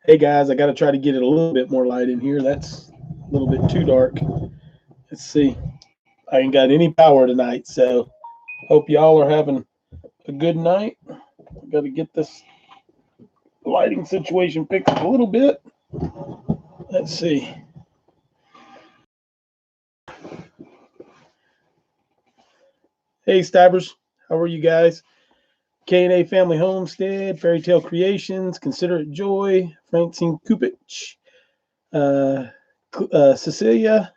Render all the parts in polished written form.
Hey guys, I got to try to get it a little bit more light in here. That's a little bit too dark. Let's see. I ain't got any power tonight, so hope y'all are having a good night. Got to get this lighting situation fixed a little bit. Let's see. Hey Stivers, how are you guys? K&A Family Homestead, Fairy Tale Creations, Consider It Joy, Francine Kupich, uh, Cecilia,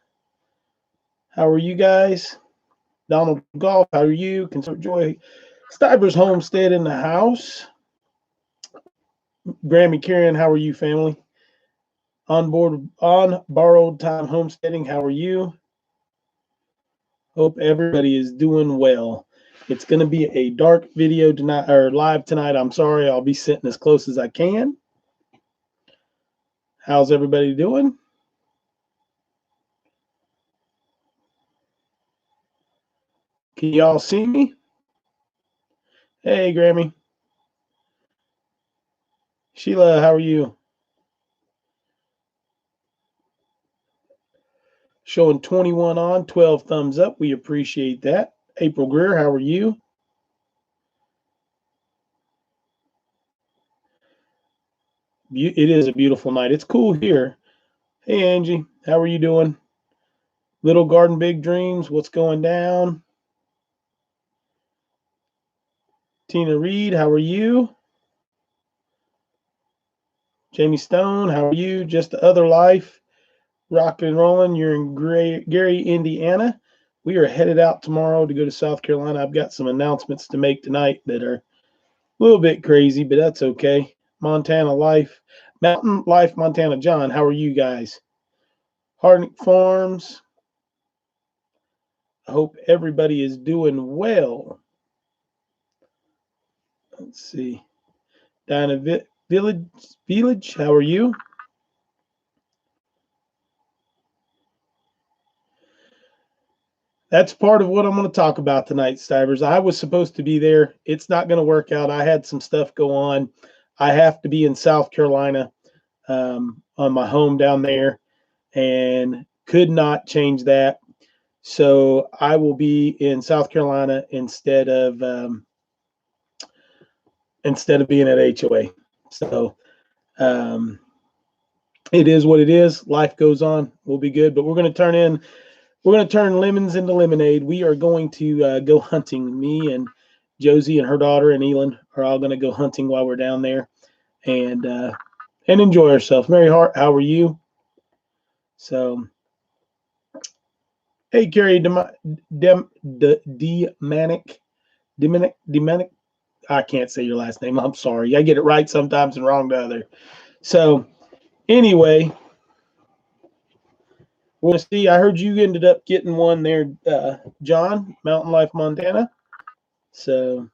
how are you guys? Donald Golf, how are you? Consider It Joy, Stivers Homestead in the house. Grammy Karen, how are you, family? On borrowed time homesteading, how are you? Hope everybody is doing well. It's going to be a dark video tonight or live tonight. I'm sorry. I'll be sitting as close as I can. How's everybody doing? Can y'all see me? Hey, Grammy. Sheila, how are you? Showing 21 on, 12 thumbs up. We appreciate that. April Greer, how are you? It is a beautiful night. It's cool here. Hey, Angie, how are you doing? Little Garden Big Dreams, what's going down? Tina Reed, how are you? Jamie Stone, how are you? Just the Other Life, rocking and rolling. You're in Gary, Indiana. We are headed out tomorrow to go to South Carolina. I've got some announcements to make tonight that are a little bit crazy, but that's okay. Montana Life, Mountain Life, Montana. John, how are you guys? Hardnick Farms. I hope everybody is doing well. Let's see. Dinah Village, how are you? That's part of what I'm going to talk about tonight, Stivers. I was supposed to be there. It's not going to work out. I had some stuff go on. I have to be in South Carolina on my home down there and could not change that. So I will be in South Carolina instead of being at HOA. So um, it is what it is. Life goes on. We'll be good. But we're going to turn lemons into lemonade. We are going to go hunting. Me and Josie and her daughter and ELYN are all going to go hunting while we're down there and enjoy ourselves. Mary Hart, how are you? So, hey, Carrie Demanic. I can't say your last name. I'm sorry. I get it right sometimes and wrong the other. So, anyway, we'll see. I heard you ended up getting one there, John, Mountain Life, Montana. So,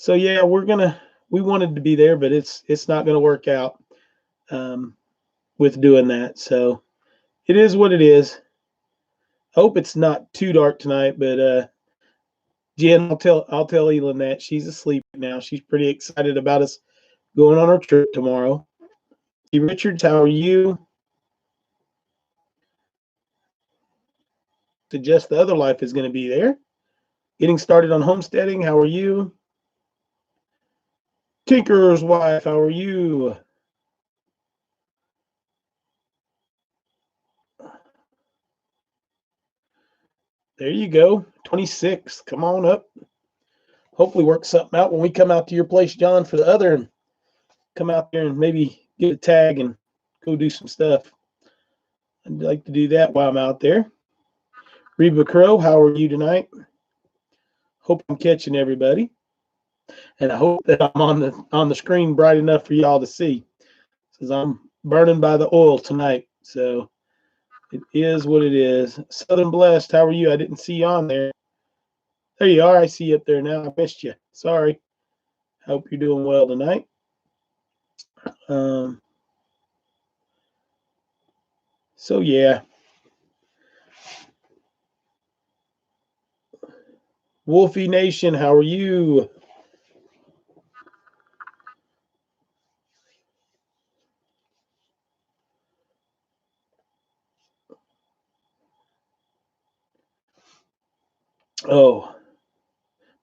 yeah, we wanted to be there, but it's not gonna work out with doing that. So it is what it is. Hope it's not too dark tonight, but Jen, I'll tell ELYN that she's asleep now. She's pretty excited about us going on our trip tomorrow. Hey, Richards, how are you? Suggest the Other Life is going to be there. Getting started on homesteading. How are you? Tinker's Wife, how are you? There you go. 26. Come on up. Hopefully work something out when we come out to your place, John, for the other and come out there and maybe get a tag and go do some stuff. I'd like to do that while I'm out there. Reba Crow, how are you tonight? Hope I'm catching everybody. And I hope that I'm on the screen bright enough for y'all to see. Because I'm burning by the oil tonight. So it is what it is. Southern Blessed, how are you? I didn't see you on there. There you are. I see you up there now. I missed you. Sorry. Hope you're doing well tonight. So yeah. Wolfie Nation, how are you? Oh,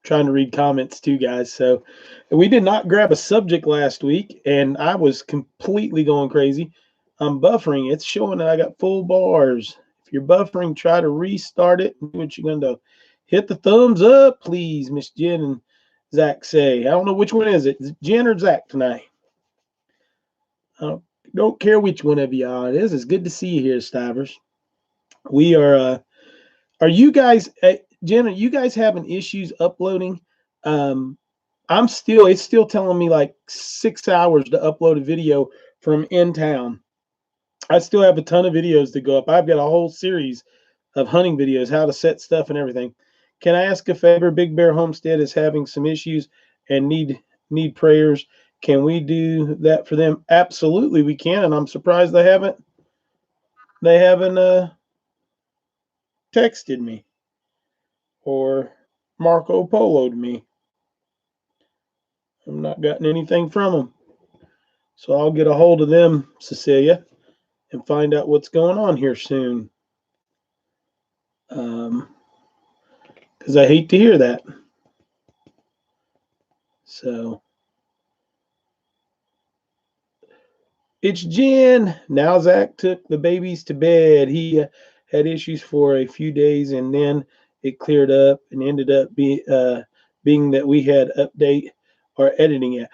trying to read comments too, guys. So we did not grab a subject last week, and I was completely going crazy. I'm buffering. It's showing that I got full bars. If you're buffering, try to restart it. Do what you're going to do. Hit the thumbs up, please, Miss Jen and Zach say. I don't know which one is it, Jen or Zach tonight. I don't care which one of y'all it is. It's good to see you here, Stivers. We are you guys, Jen, are you guys having issues uploading? It's still telling me like 6 hours to upload a video from in town. I still have a ton of videos to go up. I've got a whole series of hunting videos, how to set stuff and everything. Can I ask a favor? Big Bear Homestead is having some issues and need prayers. Can we do that for them? Absolutely, we can. And I'm surprised they haven't texted me or Marco Polo'd me. I've not gotten anything from them. So I'll get a hold of them, Cecilia, and find out what's going on here soon. Because I hate to hear that. So it's Jen. Now Zach took the babies to bed. He had issues for a few days, and then it cleared up and ended up being that we had update our editing it.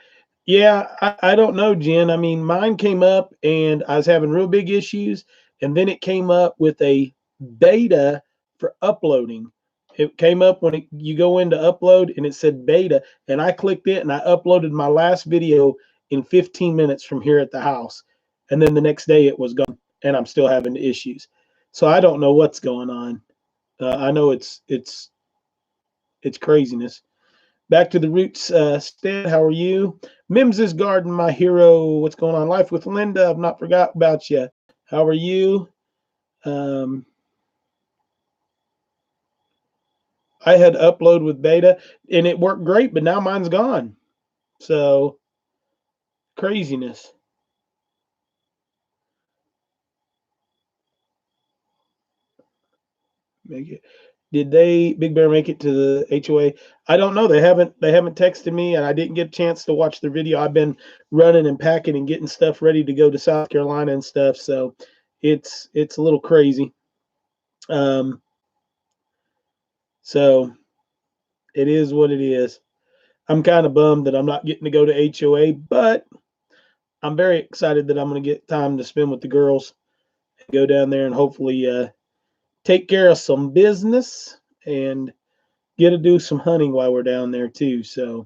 Yeah, I don't know, Jen. I mean, mine came up and I was having real big issues, and then it came up with a beta for uploading. It came up when you go into upload and it said beta, and I clicked it and I uploaded my last video in 15 minutes from here at the house. And then the next day it was gone, and I'm still having issues. So I don't know what's going on. I know it's craziness. Back to the roots, Stan, how are you? Mims's Garden, my hero. What's going on? Life with Linda. I've not forgot about you. How are you? I had upload with beta, and it worked great, but now mine's gone. So, craziness. Make it. Did Big Bear make it to the HOA? I don't know. They haven't texted me, and I didn't get a chance to watch their video. I've been running and packing and getting stuff ready to go to South Carolina and stuff. So it's a little crazy. So it is what it is. I'm kind of bummed that I'm not getting to go to HOA, but I'm very excited that I'm going to get time to spend with the girls and go down there and hopefully take care of some business and get to do some hunting while we're down there too. So,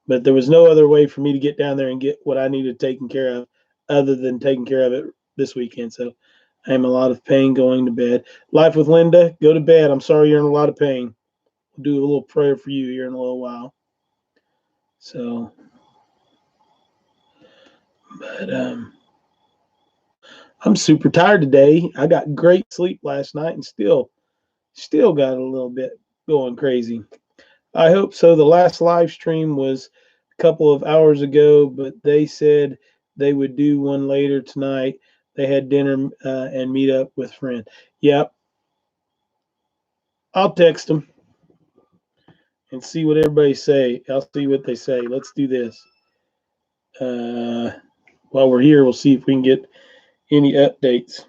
but there was no other way for me to get down there and get what I needed taken care of other than taking care of it this weekend. So I am in a lot of pain going to bed. Life with Linda, go to bed. I'm sorry you're in a lot of pain. We'll do a little prayer for you here in a little while. So, but I'm super tired today. I got great sleep last night and still got a little bit going crazy. I hope so. The last live stream was a couple of hours ago, but they said they would do one later tonight. They had dinner and meet up with friends. Yep. I'll text them and see what everybody say. I'll see what they say. Let's do this. While we're here, we'll see if we can get any updates.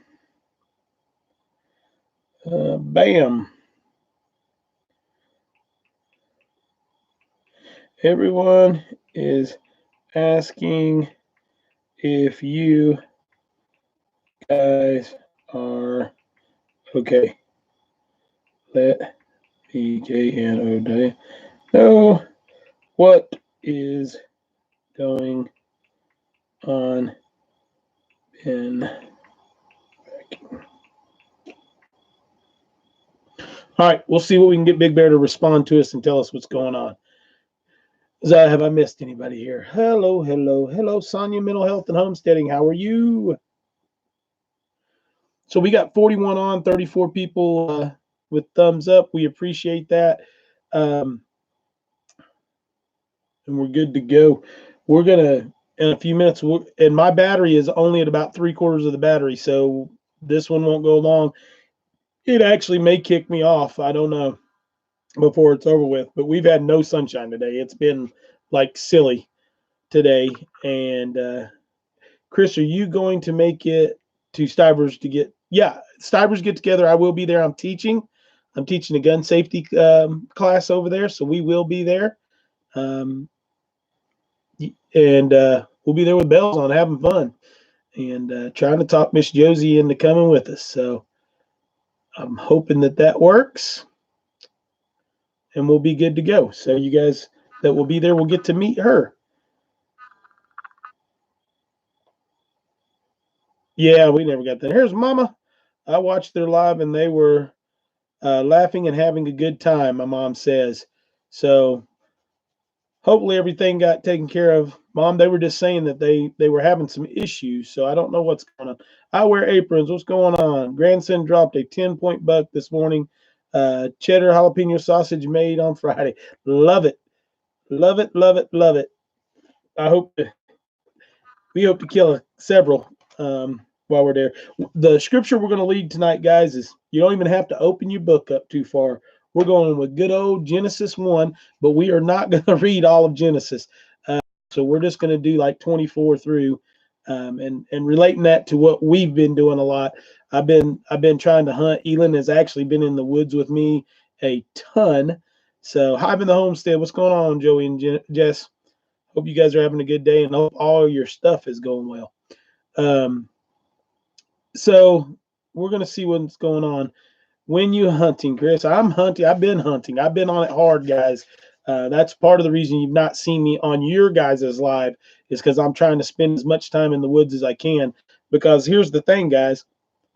Bam. Everyone is asking if you guys are okay. Let me know what is going on in. All right, we'll see what we can get Big Bear to respond to us and tell us what's going on. Have I missed anybody here? Hello, Sonia, mental health and homesteading. How are you? So we got 41 on, 34 people with thumbs up. We appreciate that. And we're good to go. We're going to, in a few minutes, and my battery is only at about 3/4 of the battery, so this one won't go long. It actually may kick me off. I don't know. before it's over with. But we've had no sunshine today. It's been like silly today. And Chris, are you going to make it to Stivers to get? Yeah, Stivers get together. I will be there. I'm teaching a gun safety class over there, so we will be there. Um, and we'll be there with bells on, having fun, and trying to talk Miss Josie into coming with us. So I'm hoping that works, and we'll be good to go. So you guys that will be there will get to meet her. Yeah, we never got that. Here's Mama. I watched their live, and they were laughing and having a good time, my mom says. So hopefully everything got taken care of. Mom, they were just saying that they were having some issues, so I don't know what's going on. I wear aprons. What's going on? Grandson dropped a 10-point buck this morning. Cheddar jalapeno sausage made on Friday. Love it. Love it, love it, love it. We hope to kill several while we're there. The scripture we're going to lead tonight, guys, is you don't even have to open your book up too far. We're going with good old Genesis 1, but we are not going to read all of Genesis. So we're just going to do like 24 through, and relating that to what we've been doing a lot. I've been trying to hunt. ELYN has actually been in the woods with me a ton. So Hive in the homestead. What's going on, Joey and Jess? Hope you guys are having a good day, and hope all your stuff is going well. So we're going to see what's going on. When you hunting, Chris? I'm hunting. I've been hunting. I've been on it hard, guys. That's part of the reason you've not seen me on your guys' live is because I'm trying to spend as much time in the woods as I can. Because here's the thing, guys.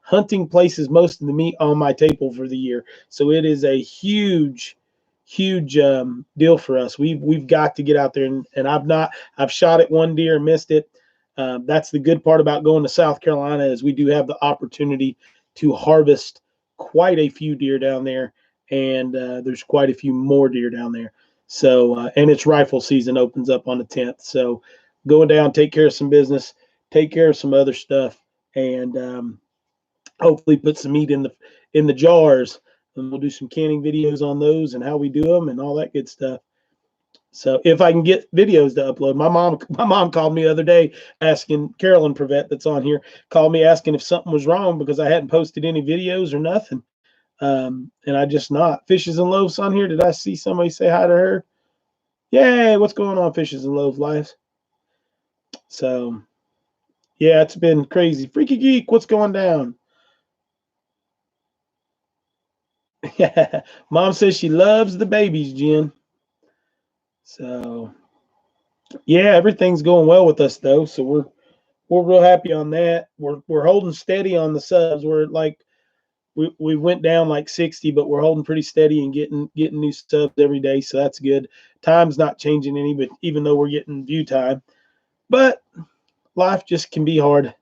Hunting places most of the meat on my table for the year. So it is a huge deal for us. We've got to get out there, and I've shot at one deer and missed it. That's the good part about going to South Carolina is we do have the opportunity to harvest quite a few deer down there, and there's quite a few more deer down there. So and it's rifle season opens up on the 10th. So going down, take care of some business, take care of some other stuff, and hopefully put some meat in the jars, and we'll do some canning videos on those and how we do them and all that good stuff. So if I can get videos to upload, my mom called me the other day asking, Carolyn Prevet that's on here called me asking if something was wrong because I hadn't posted any videos or nothing. And I just not. Fishes and Loaves on here. Did I see somebody say hi to her? Yay, what's going on, Fishes and Loaves lives? So yeah, it's been crazy. Freaky Geek, what's going down? Yeah, Mom says she loves the babies, Jen. So yeah, everything's going well with us though. So we're real happy on that. We're holding steady on the subs. We're like we went down like 60, but we're holding pretty steady and getting new subs every day. So that's good. Time's not changing any, but even though we're getting view time, but life just can be hard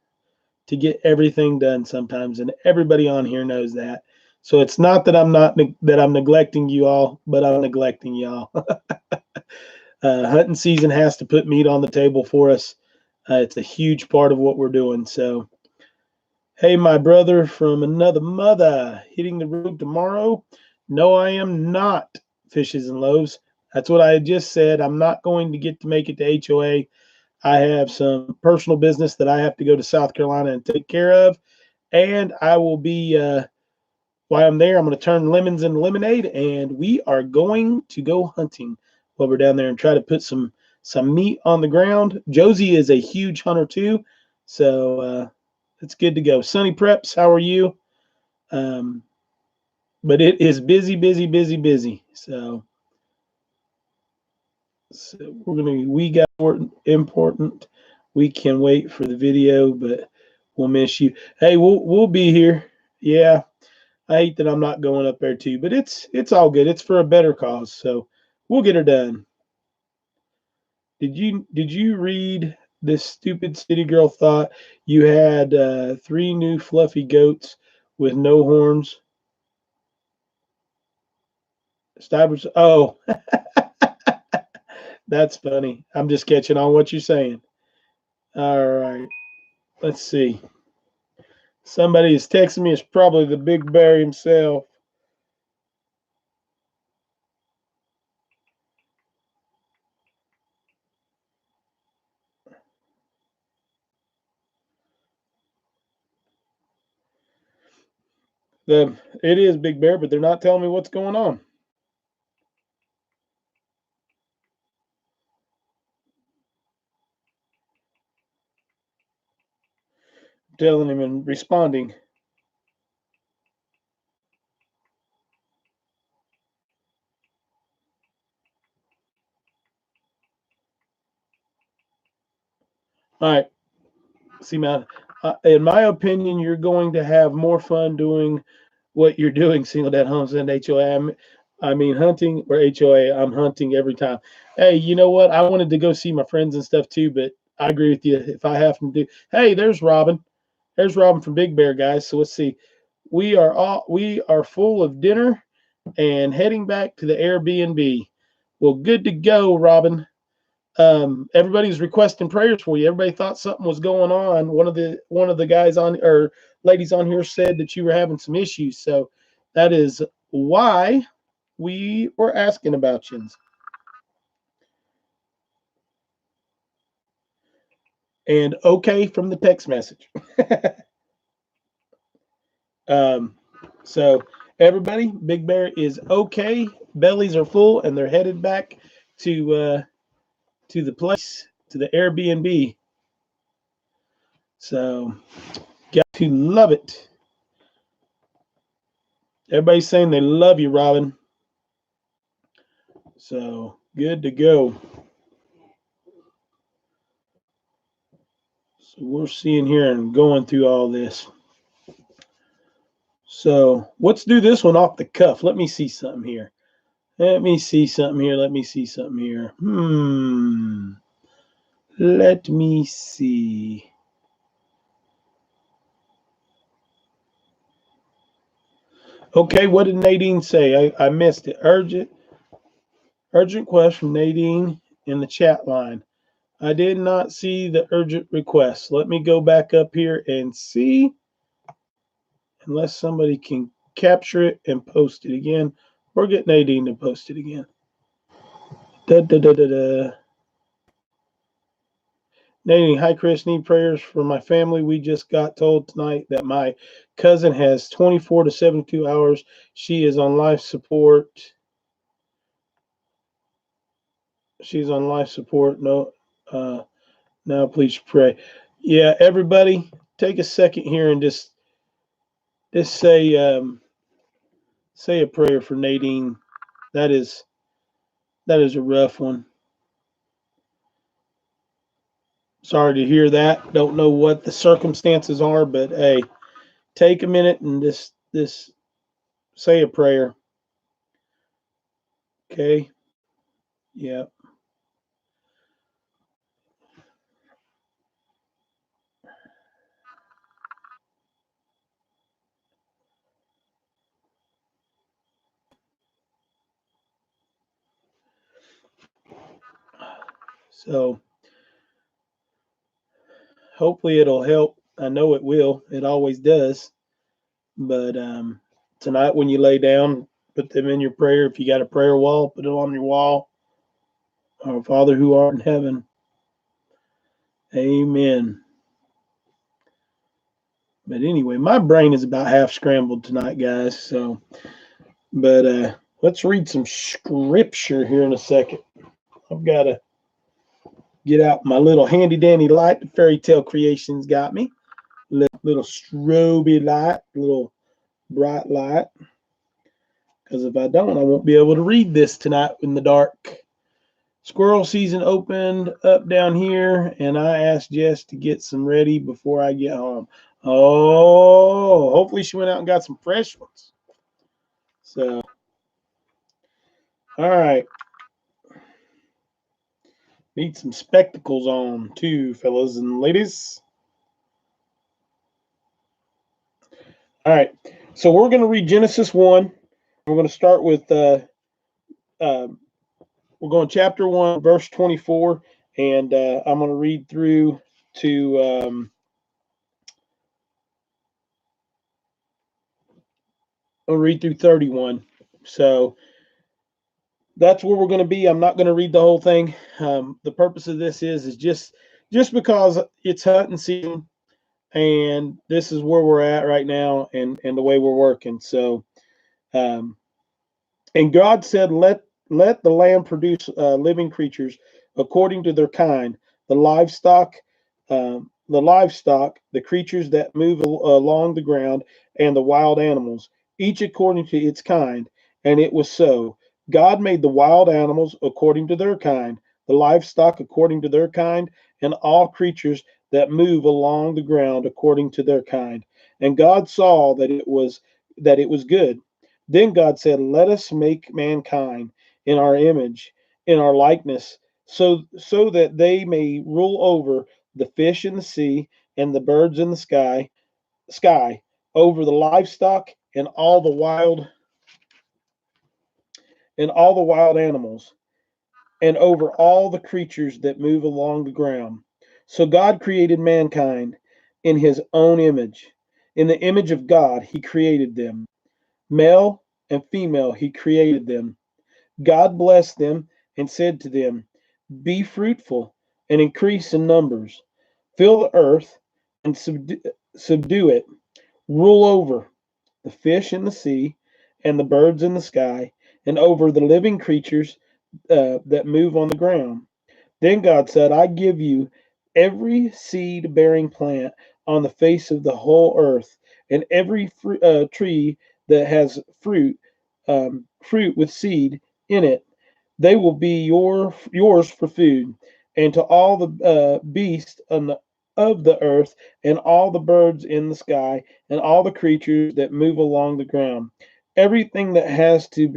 to get everything done sometimes, and everybody on here knows that. So it's not that I'm neglecting you all, but I'm neglecting y'all. Hunting season has to put meat on the table for us. It's a huge part of what we're doing. So, hey, my brother from another mother, hitting the road tomorrow? No, I am not. Fishes and Loaves. That's what I had just said. I'm not going to get to make it to HOA. I have some personal business that I have to go to South Carolina and take care of. And I will be, while I'm there, I'm going to turn lemons into lemonade, and we are going to go hunting while we're down there and try to put some meat on the ground. Josie is a huge hunter too, so it's good to go. Sunny Preps, how are you? But it is busy, busy, busy, busy. So we got important. We can wait for the video, but we'll miss you. Hey, we'll be here. Yeah. I hate that I'm not going up there too, but it's all good. It's for a better cause, so we'll get her done. Did you read this stupid city girl thought you had 3 new fluffy goats with no horns? Stivers. Oh, that's funny. I'm just catching on what you're saying. All right, let's see. Somebody is texting me. It's probably the big bear himself. It is Big Bear, but they're not telling me what's going on. Telling him and responding. All right. See, man, in my opinion, you're going to have more fun doing what you're doing, single dad homes, and HOA. I mean, hunting or HOA, I'm hunting every time. Hey, you know what? I wanted to go see my friends and stuff too, but I agree with you. If I have to do, hey, there's Robin. There's Robin from Big Bear, guys. So let's see. We are full of dinner and heading back to the Airbnb. Well, good to go, Robin. Everybody's requesting prayers for you. Everybody thought something was going on. One of the guys on or ladies on here said that you were having some issues. So that is why we were asking about you. And okay from the text message. So everybody, Big Bear is okay. Bellies are full, and they're headed back to the place, to the Airbnb. So got to love it. Everybody's saying they love you, Robin. So good to go. So we're seeing here and going through all this. So let's do this one off the cuff. Let me see something here. Let me see something here. Let me see something here. Let me see. Okay, what did Nadine say? I missed it. Urgent request from Nadine in the chat line. I did not see the urgent request. Let me go back up here and see. Unless somebody can capture it and post it again, or get Nadine to post it again. Nadine, hi Chris, need prayers for my family. We just got told tonight that my cousin has 24 to 72 hours. She is on life support. She's on life support. No, now please pray. Yeah, everybody, take a second here and just say a prayer for Nadine. That is a rough one. Sorry to hear that. Don't know what the circumstances are, but hey, take a minute and just say a prayer. Okay? Yeah. So hopefully it'll help. I know it will. It always does. But tonight when you lay down, put them in your prayer. If you got a prayer wall, put it on your wall. Our Father who art in heaven. Amen. But anyway, my brain is about half scrambled tonight, guys. So, but let's read some scripture here in a second. I've got to get out my little handy dandy light. The Fairy Tale Creations got me. Little strobe light, little bright light. Because if I don't, I won't be able to read this tonight in the dark. Squirrel season opened up down here, and I asked Jess to get some ready before I get home. Oh, hopefully she went out and got some fresh ones. So, all right. Need some spectacles on too, fellas and ladies. All right. So we're going to read Genesis 1. We're going to start with, we're going chapter 1, verse 24, and I'm going to read through to, I'll read through 31. So that's where we're going to be. I'm not going to read the whole thing. The purpose of this is just because it's hunting season and this is where we're at right now, and the way we're working. So, um, and God said, let the land produce living creatures according to their kind, the creatures that move along the ground, and the wild animals, each according to its kind. And it was so. God made the wild animals according to their kind, the livestock according to their kind, and all creatures that move along the ground according to their kind. And God saw that it was good. Then God said, let us make mankind in our image, in our likeness, so that they may rule over the fish in the sea and the birds in the sky, over the livestock and all the wild animals, and over all the creatures that move along the ground. So God created mankind in his own image. In the image of God, he created them. Male and female, he created them. God blessed them and said to them, be fruitful and increase in numbers. Fill the earth and subdue it. Rule over the fish in the sea and the birds in the sky, and over the living creatures that move on the ground. Then God said, I give you every seed bearing plant on the face of the whole earth, and every tree that has fruit with seed in it. They will be yours for food, and to all the beasts of the earth, and all the birds in the sky, and all the creatures that move along the ground. Everything that has to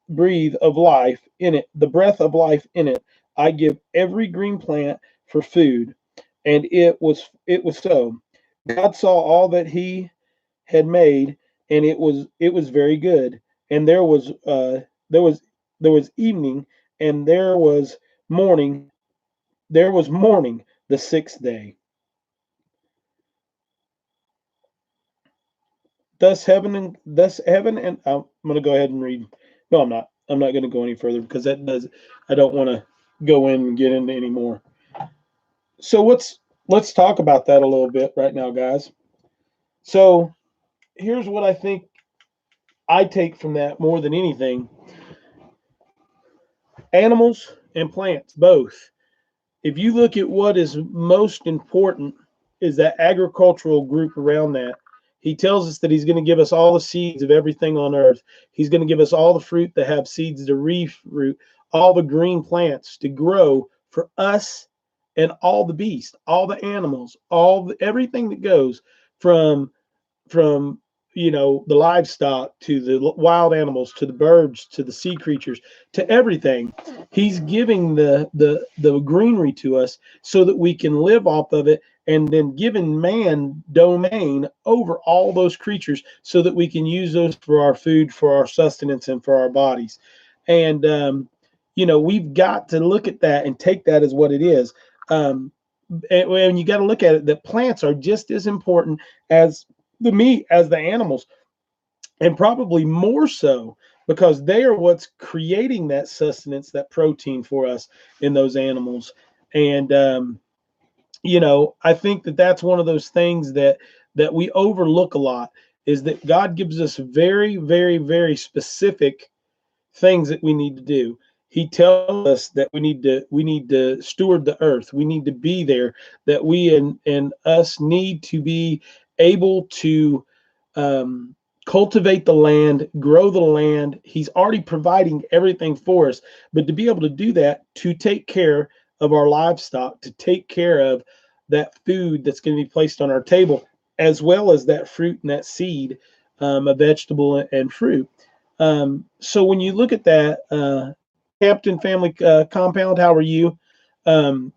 breathe of life in it, the breath of life in it. I give every green plant for food. And it was so. God saw all that he had made, and it was very good. And there was there was evening, and there was morning the sixth day. Thus heaven and I'm going to go ahead and read. No, I'm not. I'm not going to go any further because that does. I don't want to go in and get into any more. So let's talk about that a little bit right now, guys. So here's what I think I take from that more than anything: animals and plants, both. If you look at what is most important, is that agricultural group around that. He tells us that he's going to give us all the seeds of everything on earth. He's going to give us all the fruit that have seeds to refruit, all the green plants to grow for us, and all the beasts, all the animals, everything that goes from from the livestock to the wild animals to the birds to the sea creatures to everything. He's giving the greenery to us so that we can live off of it, and then giving man domain over all those creatures so that we can use those for our food, for our sustenance, and for our bodies. And we've got to look at that and take that as what it is. And you got to look at it that plants are just as important as the meat, as the animals, and probably more so, because they are what's creating that sustenance, that protein for us in those animals. And I think that that's one of those things that we overlook a lot, is that God gives us very, very, very specific things that we need to do. He tells us that we need to steward the earth. We need to be there. That we and us need to be able to cultivate the land, grow the land. He's already providing everything for us, but to be able to do that, to take care of our livestock, to take care of that food that's going to be placed on our table, as well as that fruit and that seed, a vegetable and fruit. So when you look at that, Captain Family Compound, how are you? Um,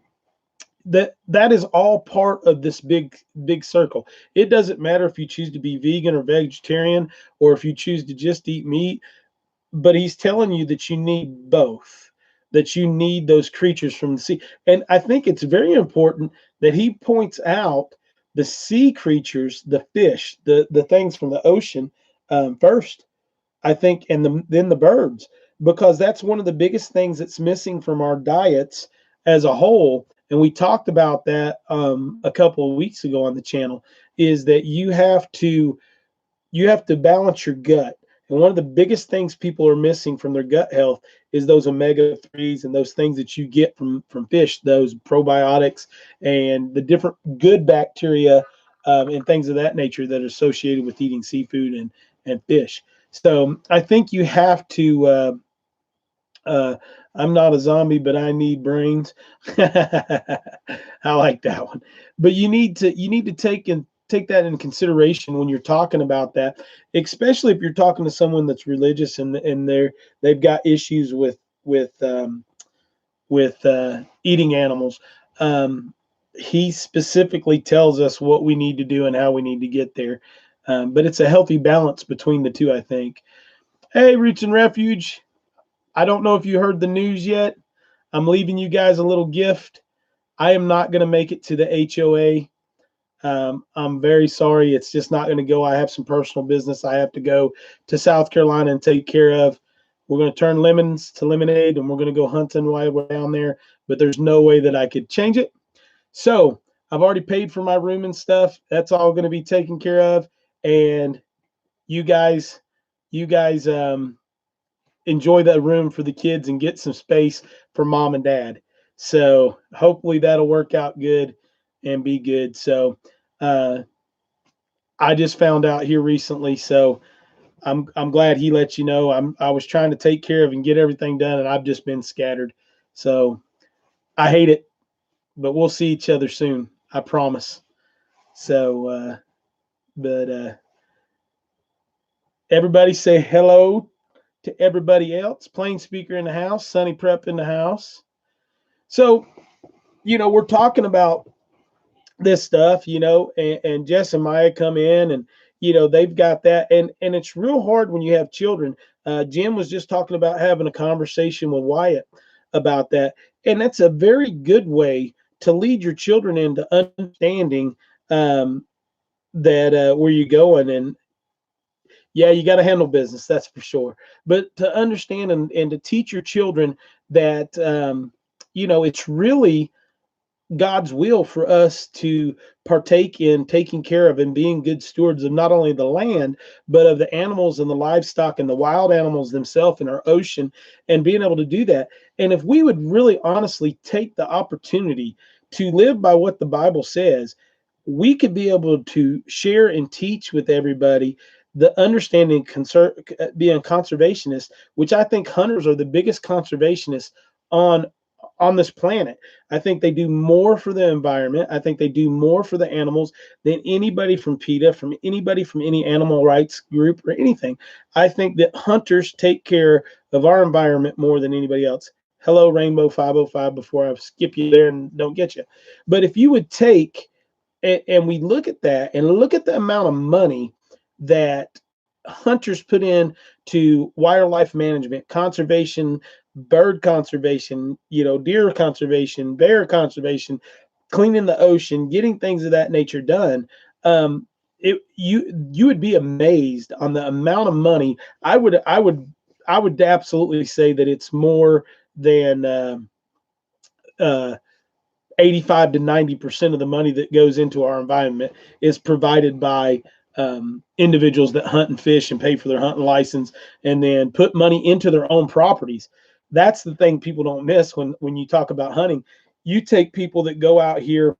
that is all part of this big circle. It doesn't matter if you choose to be vegan or vegetarian, or if you choose to just eat meat, but he's telling you that you need both, that you need those creatures from the sea. And I think it's very important that he points out the sea creatures, the fish, the things from the ocean, first, I think, and then the birds, because that's one of the biggest things that's missing from our diets as a whole, and we talked about that a couple of weeks ago on the channel, is that you have to balance your gut. And one of the biggest things people are missing from their gut health is those omega-3s and those things that you get from fish, those probiotics and the different good bacteria and things of that nature that are associated with eating seafood and fish. So I think you have to I'm not a zombie, but I need brains. I like that one. But you need to take that in consideration when you're talking about that, especially if you're talking to someone that's religious and they've got issues with eating animals. He specifically tells us what we need to do and how we need to get there. But it's a healthy balance between the two, I think. Hey, Roots and Refuge. I don't know if you heard the news yet. I'm leaving you guys a little gift. I am not going to make it to the HOA. I'm very sorry. It's just not going to go. I have some personal business I have to go to South Carolina and take care of. We're going to turn lemons to lemonade, and we're going to go hunting while we're down there. But there's no way that I could change it. So I've already paid for my room and stuff. That's all going to be taken care of. And you guys, enjoy that room for the kids and get some space for mom and dad. So hopefully that'll work out good and be good. So I just found out here recently, so I'm glad he let you know. I was trying to take care of and get everything done, and I've just been scattered. So I hate it, but we'll see each other soon. I promise. So, but everybody say hello to everybody else. Plain Speaker in the house, Sunny Prep in the house. So, we're talking about this stuff, and Jess and Maya come in and, they've got that. And it's real hard when you have children. Jim was just talking about having a conversation with Wyatt about that. And that's a very good way to lead your children into understanding that where you're going. And yeah, you got to handle business, that's for sure. But to understand and to teach your children that, it's really God's will for us to partake in taking care of and being good stewards of not only the land, but of the animals and the livestock and the wild animals themselves in our ocean, and being able to do that. And if we would really honestly take the opportunity to live by what the Bible says, we could be able to share and teach with everybody the understanding being conservationists, which I think hunters are the biggest conservationists on this planet. I think they do more for the environment. I think they do more for the animals than anybody from PETA, from anybody from any animal rights group or anything. I think that hunters take care of our environment more than anybody else. Hello, Rainbow 505, before I skip you there and don't get you. But if you would take and we look at that and look at the amount of money that hunters put in to wildlife management, conservation, bird conservation, deer conservation, bear conservation, cleaning the ocean, getting things of that nature done. You would be amazed on the amount of money. I would absolutely say that it's more than 85 to 90% of the money that goes into our environment is provided by individuals that hunt and fish and pay for their hunting license and then put money into their own properties. That's the thing people don't miss when you talk about hunting. You take people that go out here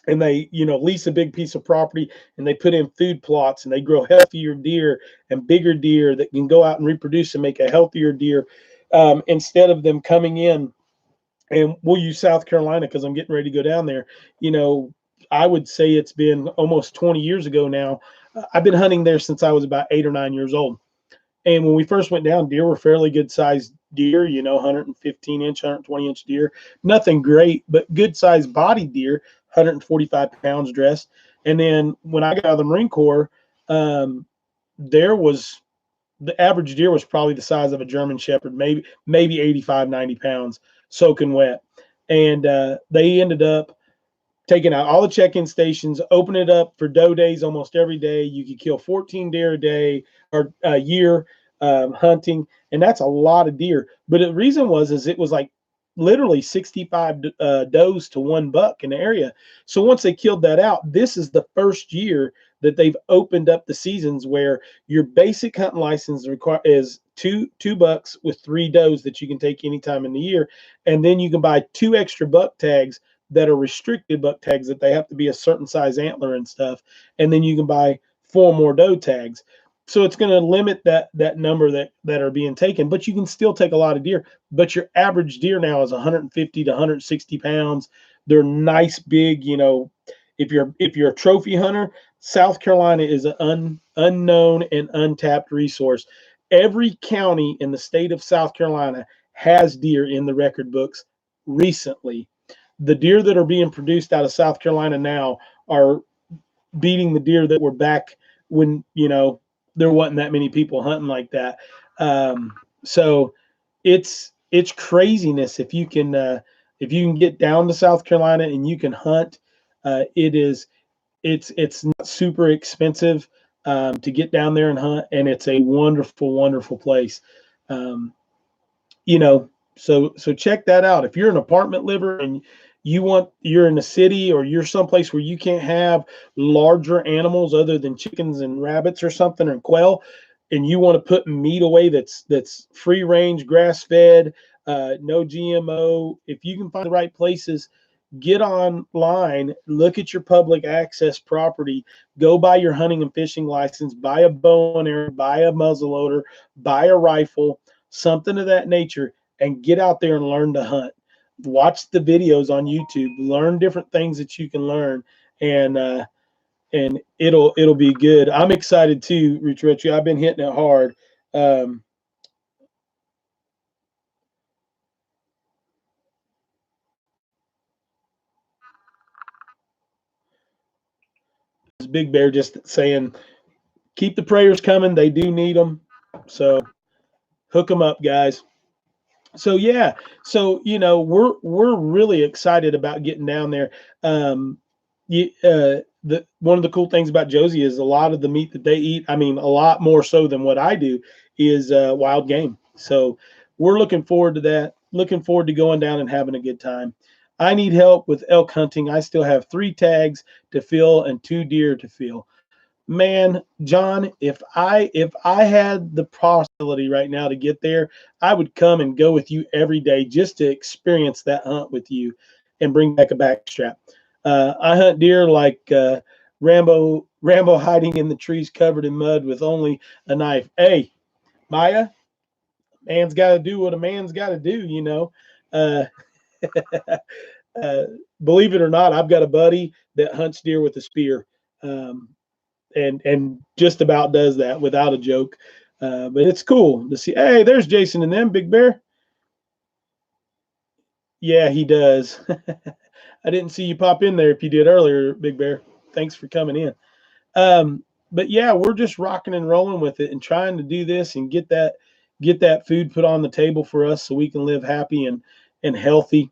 and they, lease a big piece of property and they put in food plots and they grow healthier deer and bigger deer that can go out and reproduce and make a healthier deer instead of them coming in. And we'll use South Carolina because I'm getting ready to go down there. I would say it's been almost 20 years ago now. I've been hunting there since I was about 8 or 9 years old. And when we first went down, deer were fairly good sized deer, 115 inch, 120 inch deer. Nothing great, but good sized body deer, 145 pounds dressed. And then when I got out of the Marine Corps, there was the average deer was probably the size of a German Shepherd, maybe 85, 90 pounds, soaking wet. And they ended up taking out all the check-in stations, open it up for doe days almost every day. You could kill 14 deer a day or a year hunting, and that's a lot of deer. But the reason is it was like literally 65 does to 1 buck in the area. So once they killed that out, this is the first year that they've opened up the seasons where your basic hunting license is two bucks with 3 does that you can take anytime in the year, and then you can buy 2 extra buck tags that are restricted buck tags that they have to be a certain size antler and stuff, and then you can buy 4 more doe tags. So it's going to limit that number that are being taken, but you can still take a lot of deer. But your average deer now is 150 to 160 pounds. They're nice, big. You know, if you're a trophy hunter, South Carolina is an unknown and untapped resource. Every county in the state of South Carolina has deer in the record books recently. The deer that are being produced out of South Carolina now are beating the deer that were back when, you know, there wasn't that many people hunting like that. So it's craziness if you can get down to South Carolina and you can hunt. It's not super expensive to get down there and hunt, and it's a wonderful place. You know, so check that out. If you're an apartment liver and you're in a city or you're someplace where you can't have larger animals other than chickens and rabbits or something, or quail, and you want to put meat away that's free range, grass fed, no GMO. If you can find the right places, get online, look at your public access property, go buy your hunting and fishing license, buy a bow and arrow, buy a muzzleloader, buy a rifle, something of that nature, and get out there and learn to hunt. Watch the videos on YouTube, learn different things that you can learn, and it'll be good. I'm excited too, Rich. I've been hitting it hard. Big Bear just saying, keep the prayers coming. They do need them. So hook them up, guys. So yeah, so you know we're really excited about getting down there. One of the cool things about Josie is a lot of the meat that they eat, I mean, a lot more so than what I do, is wild game. So we're looking forward to that. Looking forward to going down and having a good time. I need help with elk hunting. I still have 3 tags to fill and 2 deer to fill. Man, John, if I had the possibility right now to get there, I would come and go with you every day just to experience that hunt with you and bring back a backstrap. I hunt deer like Rambo hiding in the trees covered in mud with only a knife. Hey, Maya, man's got to do what a man's got to do, you know. Uh, believe it or not, I've got a buddy that hunts deer with a spear. And just about does that without a joke. But it's cool to see. Hey, there's Jason and them, Big Bear. Yeah, he does. I didn't see you pop in there if you did earlier, Big Bear. Thanks for coming in. But yeah, we're just rocking and rolling with it and trying to do this and get that food put on the table for us so we can live happy and healthy.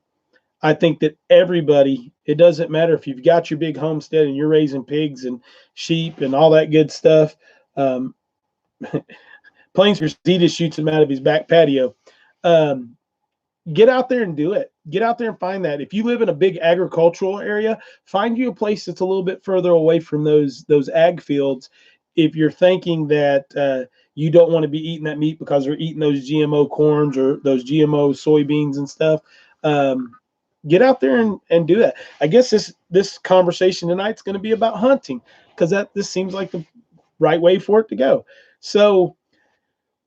I think that everybody, it doesn't matter if you've got your big homestead and you're raising pigs and sheep and all that good stuff. Plains Zeta shoots him out of his back patio. Get out there and do it. Get out there and find that. If you live in a big agricultural area, find you a place that's a little bit further away from those ag fields. If you're thinking that you don't want to be eating that meat because they're eating those GMO corns or those GMO soybeans and stuff, get out there and do that. I guess this conversation tonight is going to be about hunting because this seems like the right way for it to go. So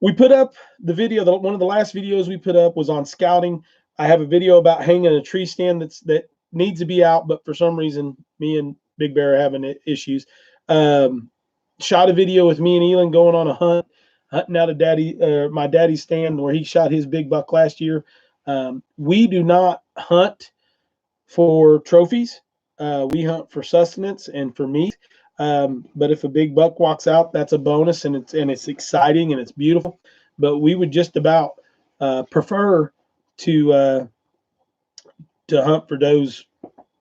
we put up the video. One of the last videos we put up was on scouting. I have a video about hanging a tree stand that needs to be out, but for some reason me and Big Bear are having issues. Shot a video with me and ELYN going on a hunting out of my daddy's stand where he shot his big buck last year. We do not hunt for trophies. We hunt for sustenance and for meat. But if a big buck walks out, that's a bonus, and it's exciting and it's beautiful. But we would just about prefer to hunt for does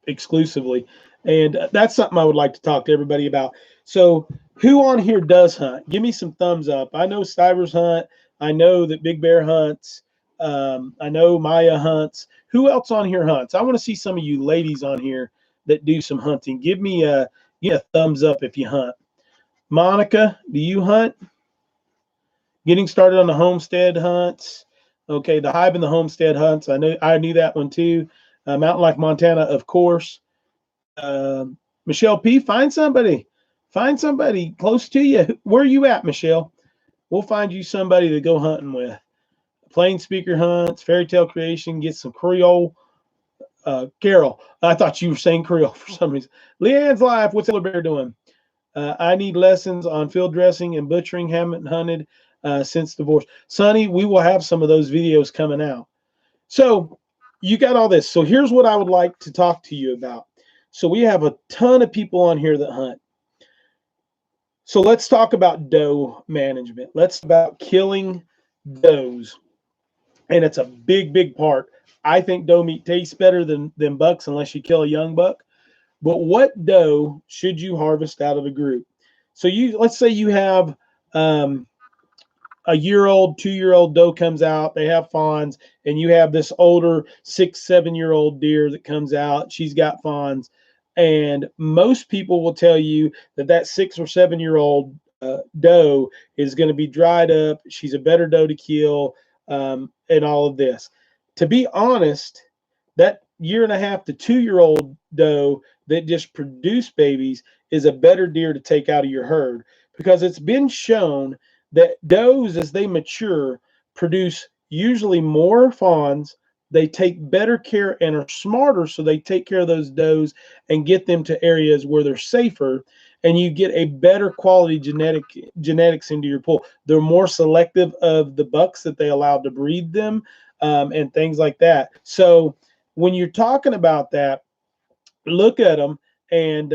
exclusively, and that's something I would like to talk to everybody about. So, who on here does hunt? Give me some thumbs up. I know Stivers hunt. I know that Big Bear hunts. I know Maya hunts. Who else on here hunts? I want to see some of you ladies on here that do some hunting. Give me a thumbs up if you hunt. Monica, do you hunt? Getting started on the homestead hunts. Okay, the hive and the homestead hunts. I knew that one too. Mountain Life Montana, of course. Michelle P, find somebody close to you. Where are you at, Michelle? We'll find you somebody to go hunting with. Plain Speaker hunts, Fairy Tale Creation, get some Creole. Carol, I thought you were saying Creole for some reason. Leanne's Life, what's Taylor Bear doing? I need lessons on field dressing and butchering. Haven't hunted since divorce. Sonny, we will have some of those videos coming out. So you got all this. So here's what I would like to talk to you about. So we have a ton of people on here that hunt. So let's talk about doe management. Let's talk about killing does. And it's a big, big part. I think doe meat tastes better than bucks unless you kill a young buck. But what doe should you harvest out of a group? So let's say you have a year-old, 2-year-old doe comes out. They have fawns, and you have this older 6-7-year-old deer that comes out. She's got fawns, and most people will tell you that 6 or 7-year-old doe is going to be dried up. She's a better doe to kill, and all of this. To be honest, that 1.5 to 2-year-old doe that just produced babies is a better deer to take out of your herd, because it's been shown that does, as they mature, produce usually more fawns. They take better care and are smarter, so they take care of those does and get them to areas where they're safer, and you get a better quality genetics into your pool. They're more selective of the bucks that they allow to breed them, and things like that. So when you're talking about that, look at them, and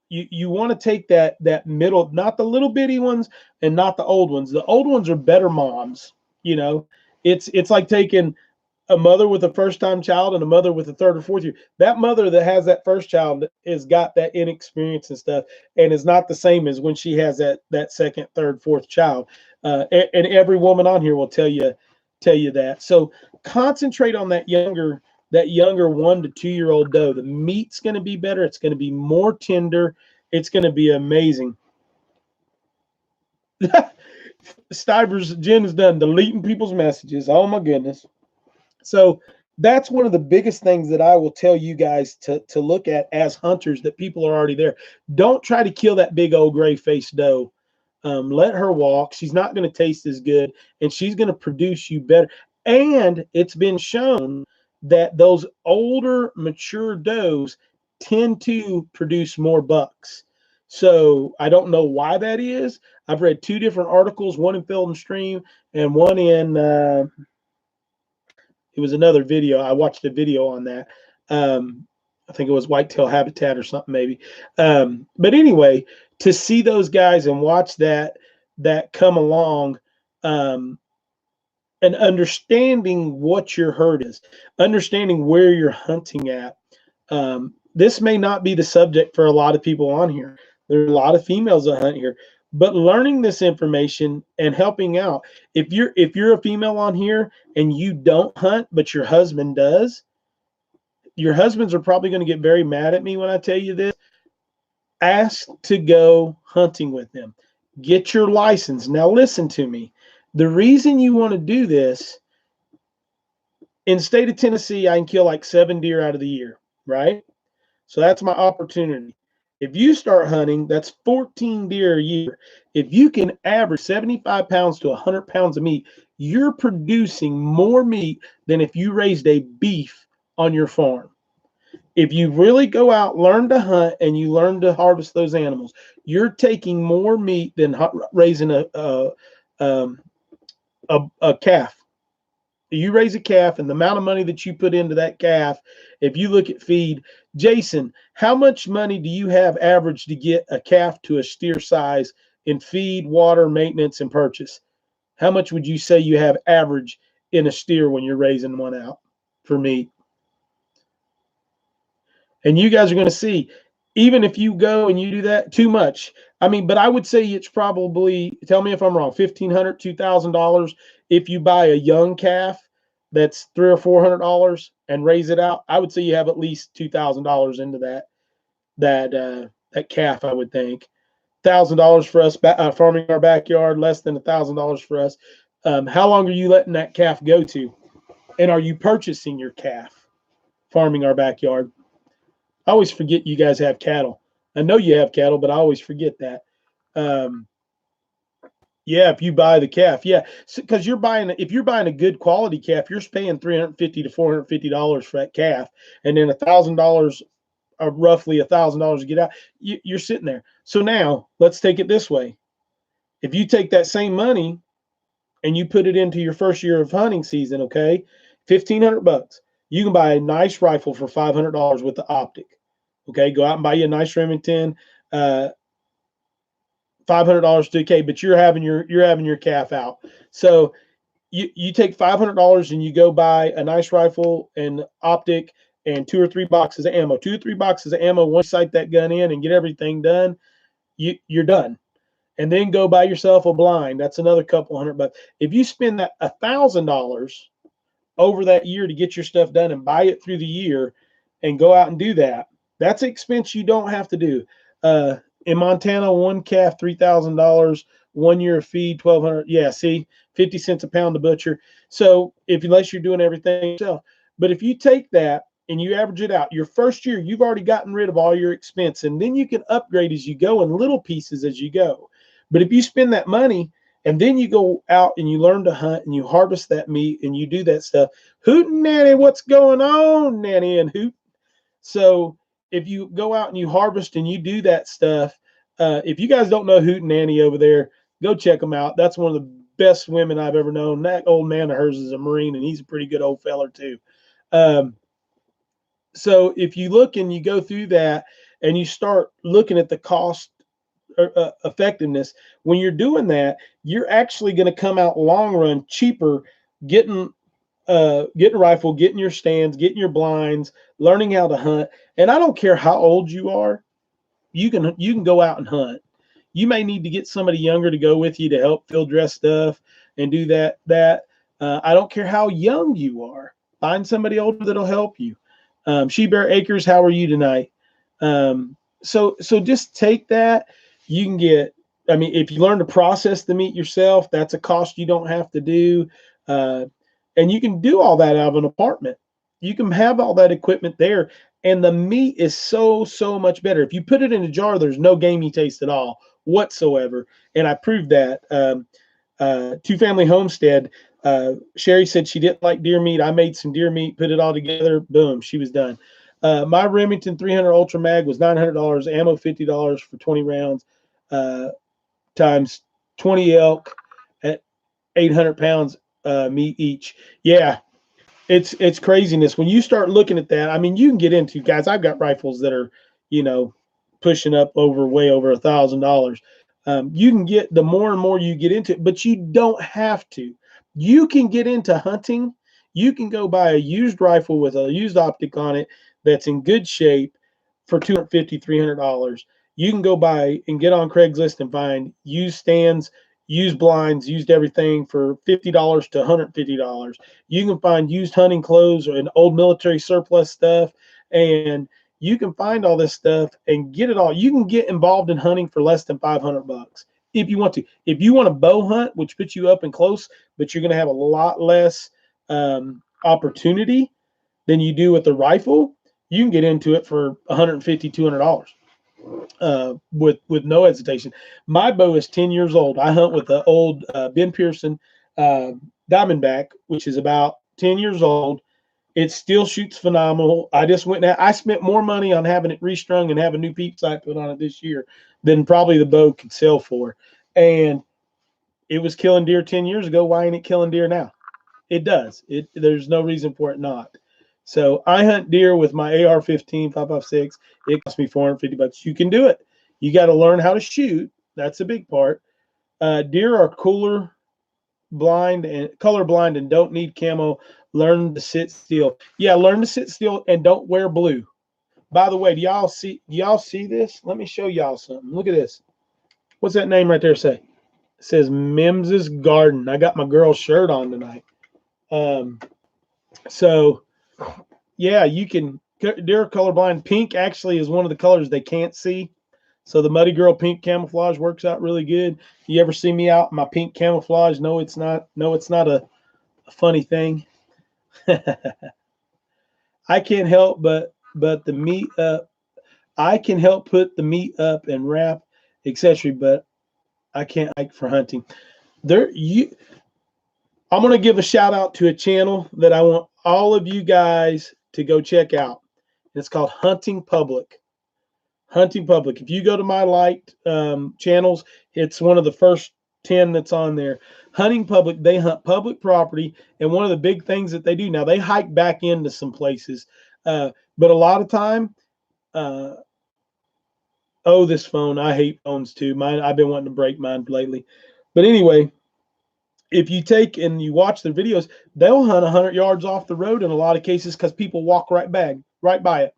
you want to take that middle, not the little bitty ones and not the old ones. The old ones are better moms. You know, it's like taking a mother with a first-time child and a mother with a third or fourth year. That mother that has that first child has got that inexperience and stuff, and is not the same as when she has that second, third, fourth child. And every woman on here will tell you that. So concentrate on that younger 1 to 2-year-old doe. The meat's going to be better. It's going to be more tender. It's going to be amazing. Stivers, Jen is done deleting people's messages. Oh my goodness. So that's one of the biggest things that I will tell you guys to look at as hunters, that people are already there. Don't try to kill that big old gray-faced doe. Let her walk. She's not going to taste as good, and she's going to produce you better. And it's been shown that those older, mature does tend to produce more bucks. So I don't know why that is. I've read 2 different articles, one in Field and Stream and one in it was another video. I watched a video on that. I think it was Whitetail Habitat or something maybe. But anyway, to see those guys and watch that come along, and understanding what your herd is, understanding where you're hunting at. This may not be the subject for a lot of people on here. There are a lot of females that hunt here, but learning this information and helping out. If you're a female on here and you don't hunt, but your husband does, your husbands are probably going to get very mad at me when I tell you this. Ask to go hunting with them. Get your license. Now listen to me. The reason you want to do this, in the state of Tennessee, I can kill like 7 deer out of the year, right? So that's my opportunity. If you start hunting, that's 14 deer a year. If you can average 75 pounds to 100 pounds of meat, you're producing more meat than if you raised a beef on your farm. If you really go out, learn to hunt, and you learn to harvest those animals, you're taking more meat than raising a calf. You raise a calf, and the amount of money that you put into that calf, if you look at feed, Jason, how much money do you have average to get a calf to a steer size in feed, water, maintenance, and purchase? How much would you say you have average in a steer when you're raising one out for meat? And you guys are going to see, even if you go and you do that, too much. I mean, but I would say it's probably, tell me if I'm wrong, $1,500, $2,000 if you buy a young calf that's $300 or $400 and raise it out, I would say you have at least $2,000 into that calf. I would think $1,000 for us farming our backyard, less than $1,000 for us. How long are you letting that calf go to? And are you purchasing your calf farming our backyard? I always forget you guys have cattle. I know you have cattle, but I always forget that. Yeah, if you buy the calf, yeah, because if you're buying a good quality calf, you're paying $350 to $450 for that calf, and then $1,000 or roughly $1,000 to get out. You're sitting there. So now let's take it this way: if you take that same money and you put it into your first year of hunting season, okay, $1,500, you can buy a nice rifle for $500 with the optic. Okay, go out and buy you a nice Remington. $500 to $2,000, but you're having your calf out. So you take $500 and you go buy a nice rifle and optic and 2 or 3 boxes of ammo. 2 or 3 boxes of ammo. Once you sight that gun in and get everything done, you're done. And then go buy yourself a blind. That's another couple $100. If you spend that $1,000 over that year to get your stuff done and buy it through the year and go out and do that, that's an expense you don't have to do. In Montana, one calf, $3,000, 1 year of feed, $1,200. Yeah, see, 50 cents a pound to butcher. So unless you're doing everything yourself. But if you take that and you average it out, your first year, you've already gotten rid of all your expense, and then you can upgrade as you go in little pieces as you go. But if you spend that money and then you go out and you learn to hunt and you harvest that meat and you do that stuff, hoot and nanny, what's going on, nanny and hoot? So if you go out and you harvest and you do that stuff, if you guys don't know Hoot and Nanny over there, go check them out. That's one of the best women I've ever known. That old man of hers is a Marine, and he's a pretty good old feller too. So if you look and you go through that and you start looking at the cost effectiveness, when you're doing that, you're actually going to come out long run cheaper getting a rifle, getting your stands, getting your blinds, learning how to hunt. And I don't care how old you are, you can go out and hunt. You may need to get somebody younger to go with you to help field dress stuff and do that. I don't care how young you are. Find somebody older that'll help you. She Bear Acres, how are you tonight? So just take that. You can get, I mean, if you learn to process the meat yourself, that's a cost you don't have to do. And you can do all that out of an apartment. You can have all that equipment there, and the meat is so much better. If you put it in a jar, there's no gamey taste at all whatsoever. And I proved that. Two Family Homestead, Sherry said she didn't like deer meat. I made some deer meat, put it all together. Boom, she was done. My Remington 300 Ultra Mag was $900, ammo $50 for 20 rounds, times 20 elk at 800 pounds meat each. Yeah, it's craziness when you start looking at that. I mean, you can get into, guys, I've got rifles that are, pushing up way over $1,000. You can get, the more and more you get into it, but you don't have to. You can get into hunting. You can go buy a used rifle with a used optic on it that's in good shape for $250, $300. You can go buy and get on Craigslist and find used stands, used blinds, used everything for $50 to $150. You can find used hunting clothes and old military surplus stuff, and you can find all this stuff and get it all. You can get involved in hunting for less than $500 if you want to. If you want to bow hunt, which puts you up and close, but you're going to have a lot less opportunity than you do with the rifle, you can get into it for $150, $200. With no hesitation. My bow is 10 years old. I hunt with the old Ben Pearson Diamondback, which is about 10 years old. It still shoots phenomenal. I spent more money on having it restrung and have a new peep sight put on it this year than probably the bow could sell for. And it was killing deer 10 years ago. Why ain't it killing deer now? It does. There's no reason for it not. So I hunt deer with my AR-15 5.56. It costs me $450. You can do it. You got to learn how to shoot. That's a big part. Deer are color blind and don't need camo. Learn to sit still. Yeah, learn to sit still and don't wear blue. By the way, do y'all see this? Let me show y'all something. Look at this. What's that name right there say? It says Mims's Garden. I got my girl's shirt on tonight. So yeah, you can, deer are colorblind. Pink actually is one of the colors they can't see. So the Muddy Girl pink camouflage works out really good. You ever see me out in my pink camouflage? No, it's not. No, it's not a funny thing. I can't help but the meat up. I can help put the meat up and wrap accessory, but I can't like for hunting. There you I'm gonna give a shout out to a channel that I want all of you guys to go check out. It's called Hunting Public. Hunting Public. If you go to my liked channels, it's one of the first 10 that's on there. Hunting Public, they hunt public property, and one of the big things that they do now, they hike back into some places, but a lot of time, uh, oh, this phone, I hate phones too. Mine, I've been wanting to break mine lately, but anyway, if you take and you watch their videos, they'll hunt 100 yards off the road in a lot of cases because people walk right by it.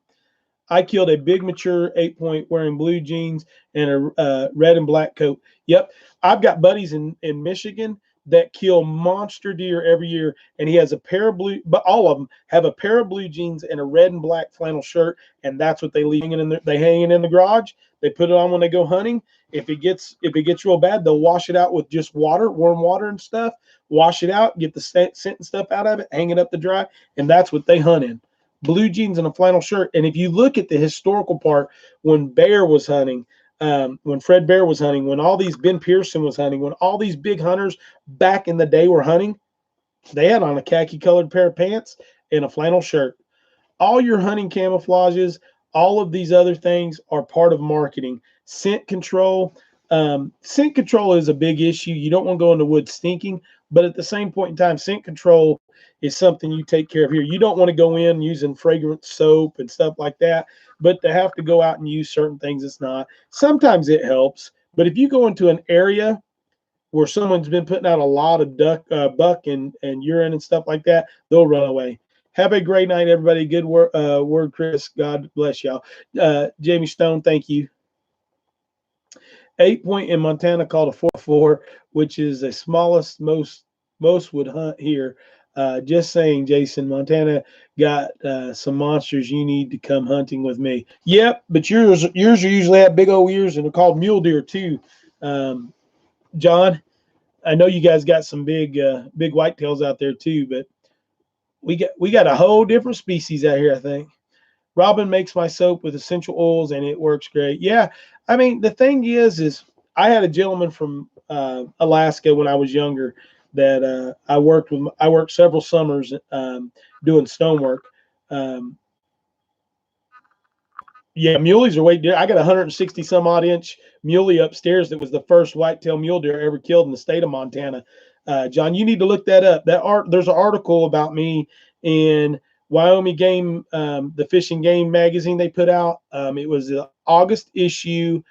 I killed a big mature 8-point wearing blue jeans and a red and black coat. Yep. I've got buddies in Michigan that kill monster deer every year. And he has a pair of blue, but all of them have a pair of blue jeans and a red and black flannel shirt. And that's what they leave hanging in they hang it in the garage. They put it on when they go hunting. If it gets real bad, they'll wash it out with just water, warm water and stuff, wash it out, get the scent and stuff out of it, hang it up to dry. And that's what they hunt in. Blue jeans and a flannel shirt. And if you look at the historical part, when Bear was hunting, when Fred Bear was hunting, when all these Ben Pearson was hunting, when all these big hunters back in the day were hunting, they had on a khaki colored pair of pants and a flannel shirt. All your hunting camouflages, all of these other things are part of marketing. Scent control. Scent control is a big issue. You don't want to go in the woods stinking, but at the same point in time, scent control is something you take care of here. You don't want to go in using fragrant soap and stuff like that, but to have to go out and use certain things, it's not. Sometimes it helps, but if you go into an area where someone's been putting out a lot of buck and urine and stuff like that, they'll run away. Have a great night, everybody. Good word, Chris. God bless y'all. Jamie Stone, thank you. 8-point in Montana called a 4-4, which is the smallest most would hunt here. Just saying, Jason, Montana got some monsters. You need to come hunting with me. Yep, but yours usually have big old ears and they're called mule deer too. John, I know you guys got some big whitetails out there too, but we got a whole different species out here, I think. Robin makes my soap with essential oils and it works great. Yeah, I mean the thing is I had a gentleman from Alaska when I was younger that I worked with. I worked several summers doing stonework. Yeah, muleys are way deer. I got 160 some odd inch muley upstairs that was the first whitetail mule deer ever killed in the state of Montana. John, you need to look that up. There's an article about me in Wyoming Game, the Fish and Game magazine they put out. It was the August issue.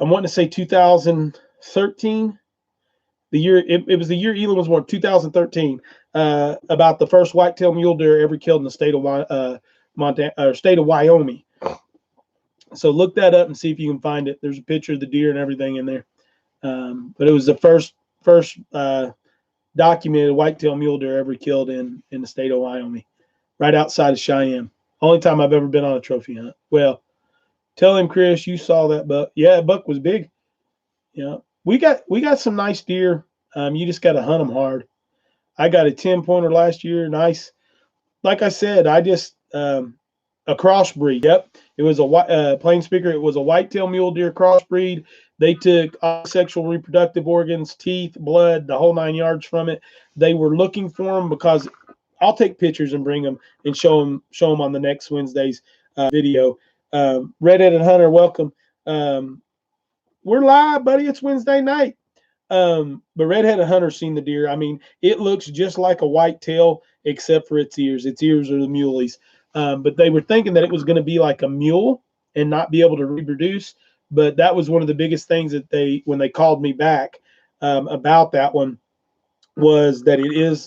I'm wanting to say 2013. The year it was the year ELYN was born, 2013. About the first whitetail mule deer ever killed in the state of Montana or state of Wyoming. So look that up and see if you can find it. There's a picture of the deer and everything in there. But it was the first documented whitetail mule deer ever killed in the state of Wyoming, right outside of Cheyenne. Only time I've ever been on a trophy hunt. Well, tell him, Chris, you saw that buck. Yeah, that buck was big. Yeah, we got some nice deer. You just got to hunt them hard. I got a 10-pointer last year. Nice. Like I said, I just a crossbreed. Yep, it was a plain speaker. It was a whitetail mule deer crossbreed. They took all sexual reproductive organs, teeth, blood, the whole 9 yards from it. They were looking for them because I'll take pictures and bring them and show them on the next Wednesday's video. Redheaded Hunter, welcome. We're live, buddy. It's Wednesday night. But Redheaded Hunter's seen the deer. I mean, it looks just like a whitetail except for its ears. Its ears are the muleys. But they were thinking that it was going to be like a mule and not be able to reproduce. But that was one of the biggest things that when they called me back about that one, was that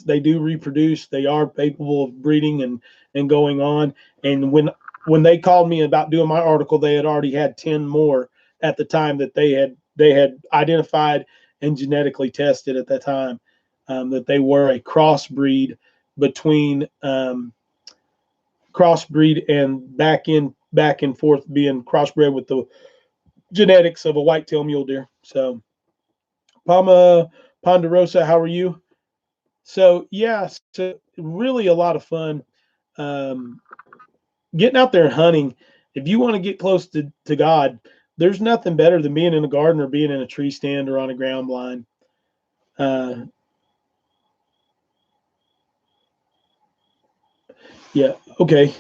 they do reproduce. They are capable of breeding and going on. And when they called me about doing my article, they had already had 10 more at the time that they had identified and genetically tested at that time, that they were a crossbreed between crossbreed and back and forth being crossbred with the genetics of a whitetail mule deer. So, Palma Ponderosa, how are you? So, yeah, so really a lot of fun getting out there and hunting. If you want to get close to God, there's nothing better than being in a garden or being in a tree stand or on a ground blind. Yeah, okay.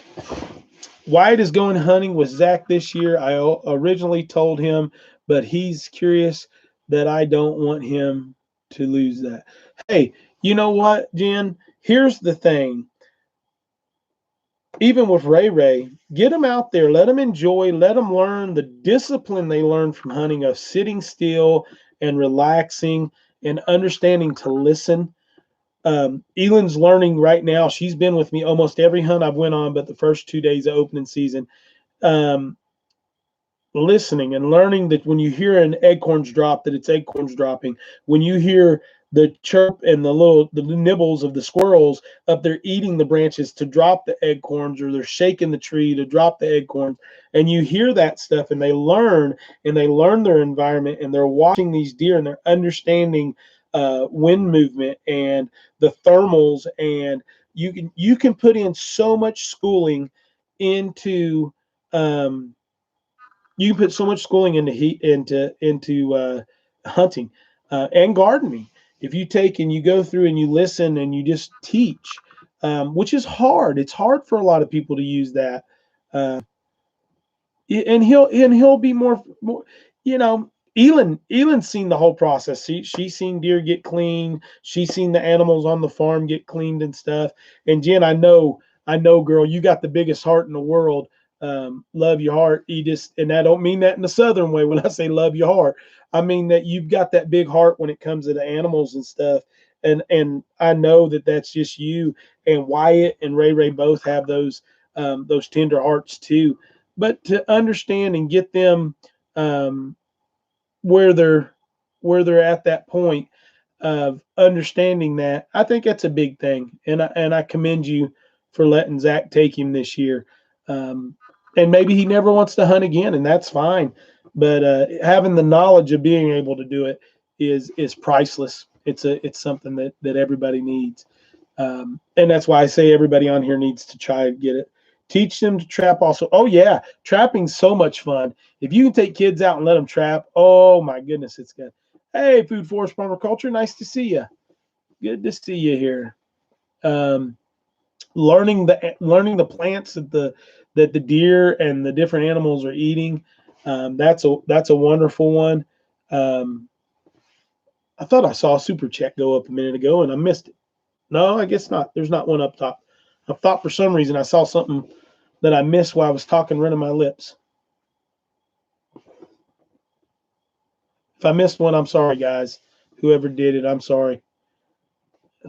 Wyatt is going hunting with Zach this year. I originally told him, but he's curious that I don't want him to lose that. Hey, you know what, Jen? Here's the thing. Even with Ray, get them out there, let them enjoy, let them learn the discipline they learn from hunting of sitting still and relaxing and understanding to listen. ELYN's learning right now. She's been with me almost every hunt I've went on, but the first 2 days of opening season. Listening and learning that when you hear an acorns drop, that it's acorns dropping. When you hear the chirp and the nibbles of the squirrels up there eating the branches to drop the acorns, or they're shaking the tree to drop the acorns, and you hear that stuff, and they learn their environment, and they're watching these deer, and they're understanding wind movement and the thermals, and you can put in so much schooling into you can put so much schooling into hunting and gardening. If you take and you go through and you listen and you just teach, which is hard. It's hard for a lot of people to use that. And he'll be more you know. ELYN's seen the whole process. She's seen deer get clean. She's seen the animals on the farm get cleaned and stuff. And Jen, I know, girl, you got the biggest heart in the world. Love your heart. And I don't mean that in the Southern way when I say love your heart. I mean that you've got that big heart when it comes to the animals and stuff. And I know that that's just you. And Wyatt and Ray both have those tender hearts too. But to understand and get them where they're at that point of understanding that, I think that's a big thing. And I commend you for letting Zach take him this year. And maybe he never wants to hunt again, and that's fine. But having the knowledge of being able to do it is priceless. It's something that everybody needs. And that's why I say everybody on here needs to try and get it. Teach them to trap also. Oh, yeah. Trapping's so much fun. If you can take kids out and let them trap, oh, my goodness, it's good. Hey, Food Forest Farmer Culture, nice to see you. Good to see you here. Learning the plants that the deer and the different animals are eating. That's a wonderful one. I thought I saw a super chat go up a minute ago and I missed it. No, I guess not. There's not one up top. I thought for some reason I saw something that I missed while I was talking, running my lips. If I missed one, I'm sorry, guys. Whoever did it, I'm sorry.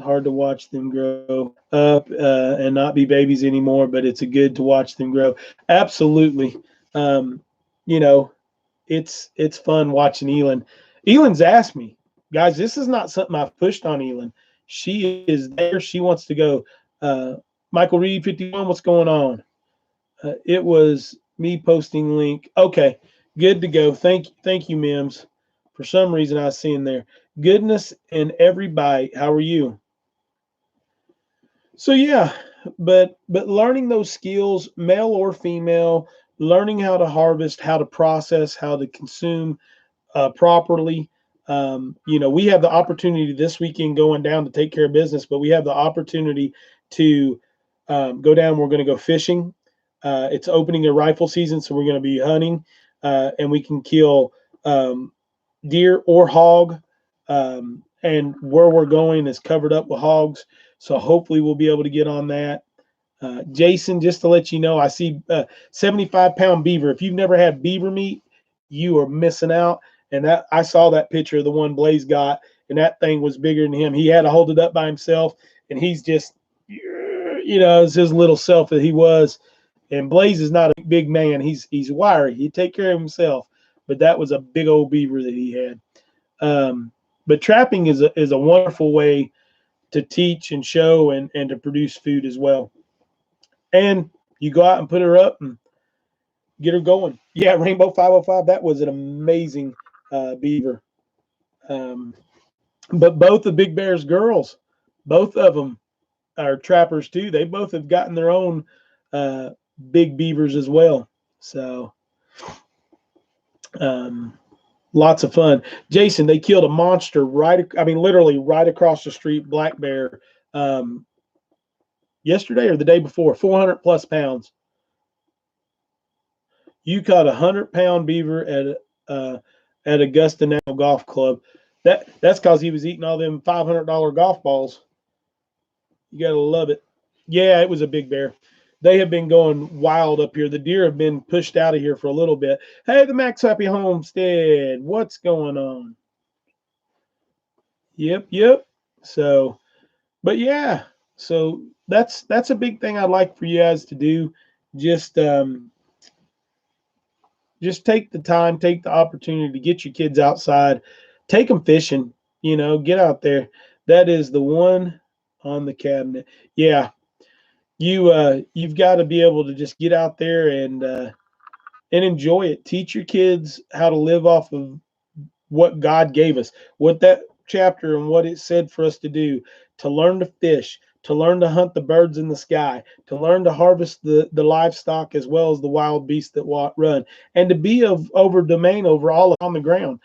Hard to watch them grow up and not be babies anymore, but it's good to watch them grow. Absolutely. It's fun watching ELYN. ELYN's asked me, guys, this is not something I've pushed on ELYN. She is there. She wants to go. Michael Reed, 51, what's going on? It was me posting link. Okay, good to go. Thank you, Mims. For some reason, I was seeing there. Goodness in every bite. How are you? So yeah, but learning those skills, male or female, learning how to harvest, how to process, how to consume properly. We have the opportunity this weekend going down to take care of business, but we have the opportunity to go down. We're going to go fishing. It's opening a rifle season, so we're going to be hunting, and we can kill deer or hog. And where we're going is covered up with hogs, so hopefully we'll be able to get on that. Jason, just to let you know, I see 75-pound beaver. If you've never had beaver meat, you are missing out. And that I saw that picture of the one Blaze got, and that thing was bigger than him. He had to hold it up by himself, and he's just, it's his little self that he was. And Blaze is not a big man. He's wiry. He'd take care of himself. But that was a big old beaver that he had. But trapping is a wonderful way to teach and show and to produce food as well. And you go out and put her up and get her going. Yeah, Rainbow 505, that was an amazing beaver. But both the Big Bear's girls, both of them are trappers too. They both have gotten their own big beavers as well. So lots of fun. Jason, they killed a monster literally right across the street, black bear, yesterday or the day before, 400 plus pounds. You caught 100-pound beaver at Augusta National Golf Club. That's because he was eating all them $500 golf balls. You gotta love it. Yeah, it was a big bear. They have been going wild up here. The deer have been pushed out of here for a little bit. Hey, the Max Happy Homestead, what's going on? Yep. So, but yeah, so that's a big thing I'd like for you guys to do. Just take the time, take the opportunity to get your kids outside, take them fishing, get out there. That is the one on the cabinet. Yeah. You've got to be able to just get out there and enjoy it. Teach your kids how to live off of what God gave us, what that chapter and what it said for us to do, to learn to fish, to learn to hunt the birds in the sky, to learn to harvest the livestock as well as the wild beasts that run, and to be over domain over all on the ground.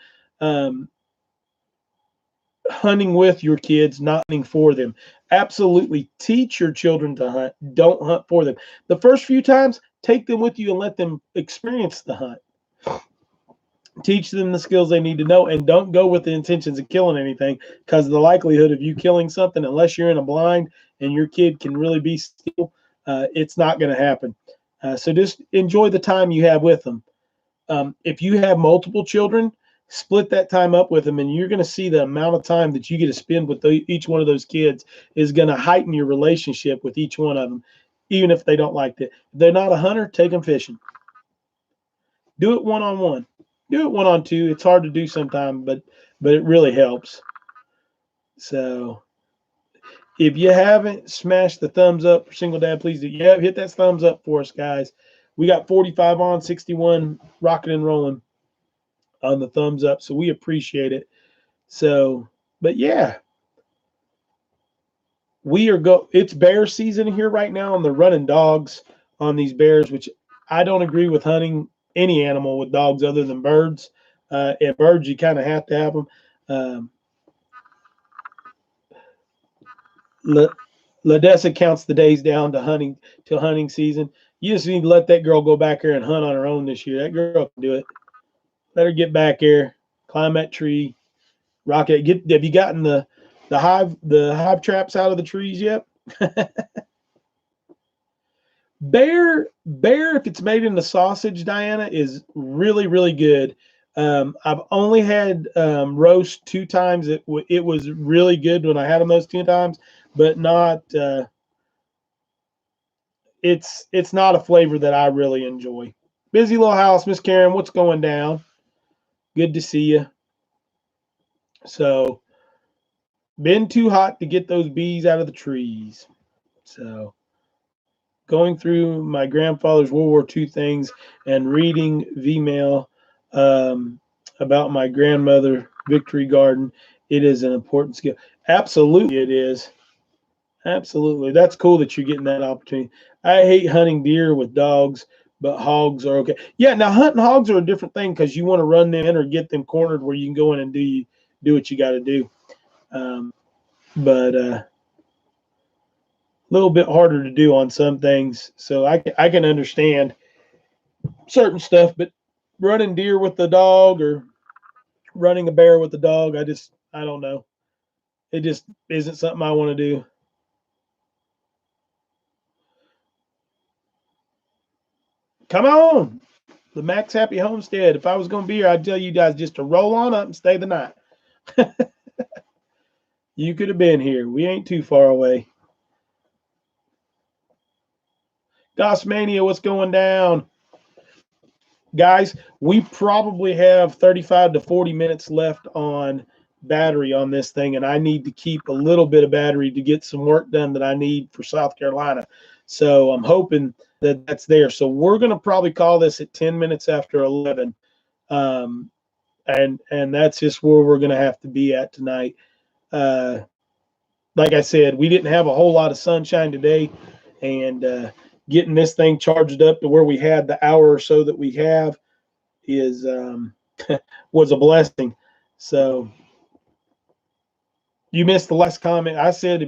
Hunting with your kids, not hunting for them. Absolutely teach your children to hunt. Don't hunt for them. The first few times, take them with you and let them experience the hunt. Teach them the skills they need to know, and don't go with the intentions of killing anything, because the likelihood of you killing something, unless you're in a blind and your kid can really be still, it's not going to happen. So just enjoy the time you have with them. If you have multiple children, split that time up with them, and you're going to see the amount of time that you get to spend with each one of those kids is going to heighten your relationship with each one of them, even if they don't like it. If they're not a hunter, take them fishing. Do it one-on-one. Do it one-on-two. It's hard to do sometimes, but it really helps. So if you haven't smashed the thumbs up for Single Dad, please do. Yeah, hit that thumbs up for us, guys. We got 45 on, 61 rocking and rolling on the thumbs up, so we appreciate it. So, but yeah, it's bear season here right now, and they're running dogs on these bears, which I don't agree with hunting any animal with dogs other than birds. And birds, you kind of have to have them. Ladessa counts the days down to hunting season. You just need to let that girl go back there and hunt on her own this year. That girl can do it. Let her get back there, climb that tree, rock it. Have you gotten the hive traps out of the trees yet? Bear, if it's made into sausage, Diana, is really, really good. I've only had roast 2 times. It was really good when I had them those 2 times, but not. It's not a flavor that I really enjoy. Busy little house, Miss Karen. What's going down? Good to see you. So, been too hot to get those bees out of the trees. So, going through my grandfather's World War II things and reading VMail about my grandmother, Victory Garden. It is an important skill. Absolutely, it is. Absolutely. That's cool that you're getting that opportunity. I hate hunting deer with dogs, but hogs are okay. Yeah, now hunting hogs are a different thing because you want to run them in or get them cornered where you can go in and do what you got to do. But a little bit harder to do on some things. So I can understand certain stuff, but running deer with the dog or running a bear with the dog, I don't know. It just isn't something I want to do. Come on, the Max Happy Homestead. If I was going to be here, I'd tell you guys just to roll on up and stay the night. You could have been here. We ain't too far away. Gossmania, what's going down? Guys, we probably have 35 to 40 minutes left on battery on this thing, and I need to keep a little bit of battery to get some work done that I need for South Carolina. So I'm hoping that that's there. So we're going to probably call this at 10 minutes after 11. And that's just where we're going to have to be at tonight. Like I said, we didn't have a whole lot of sunshine today, and getting this thing charged up to where we had the hour or so that we have is was a blessing. So you missed the last comment. I said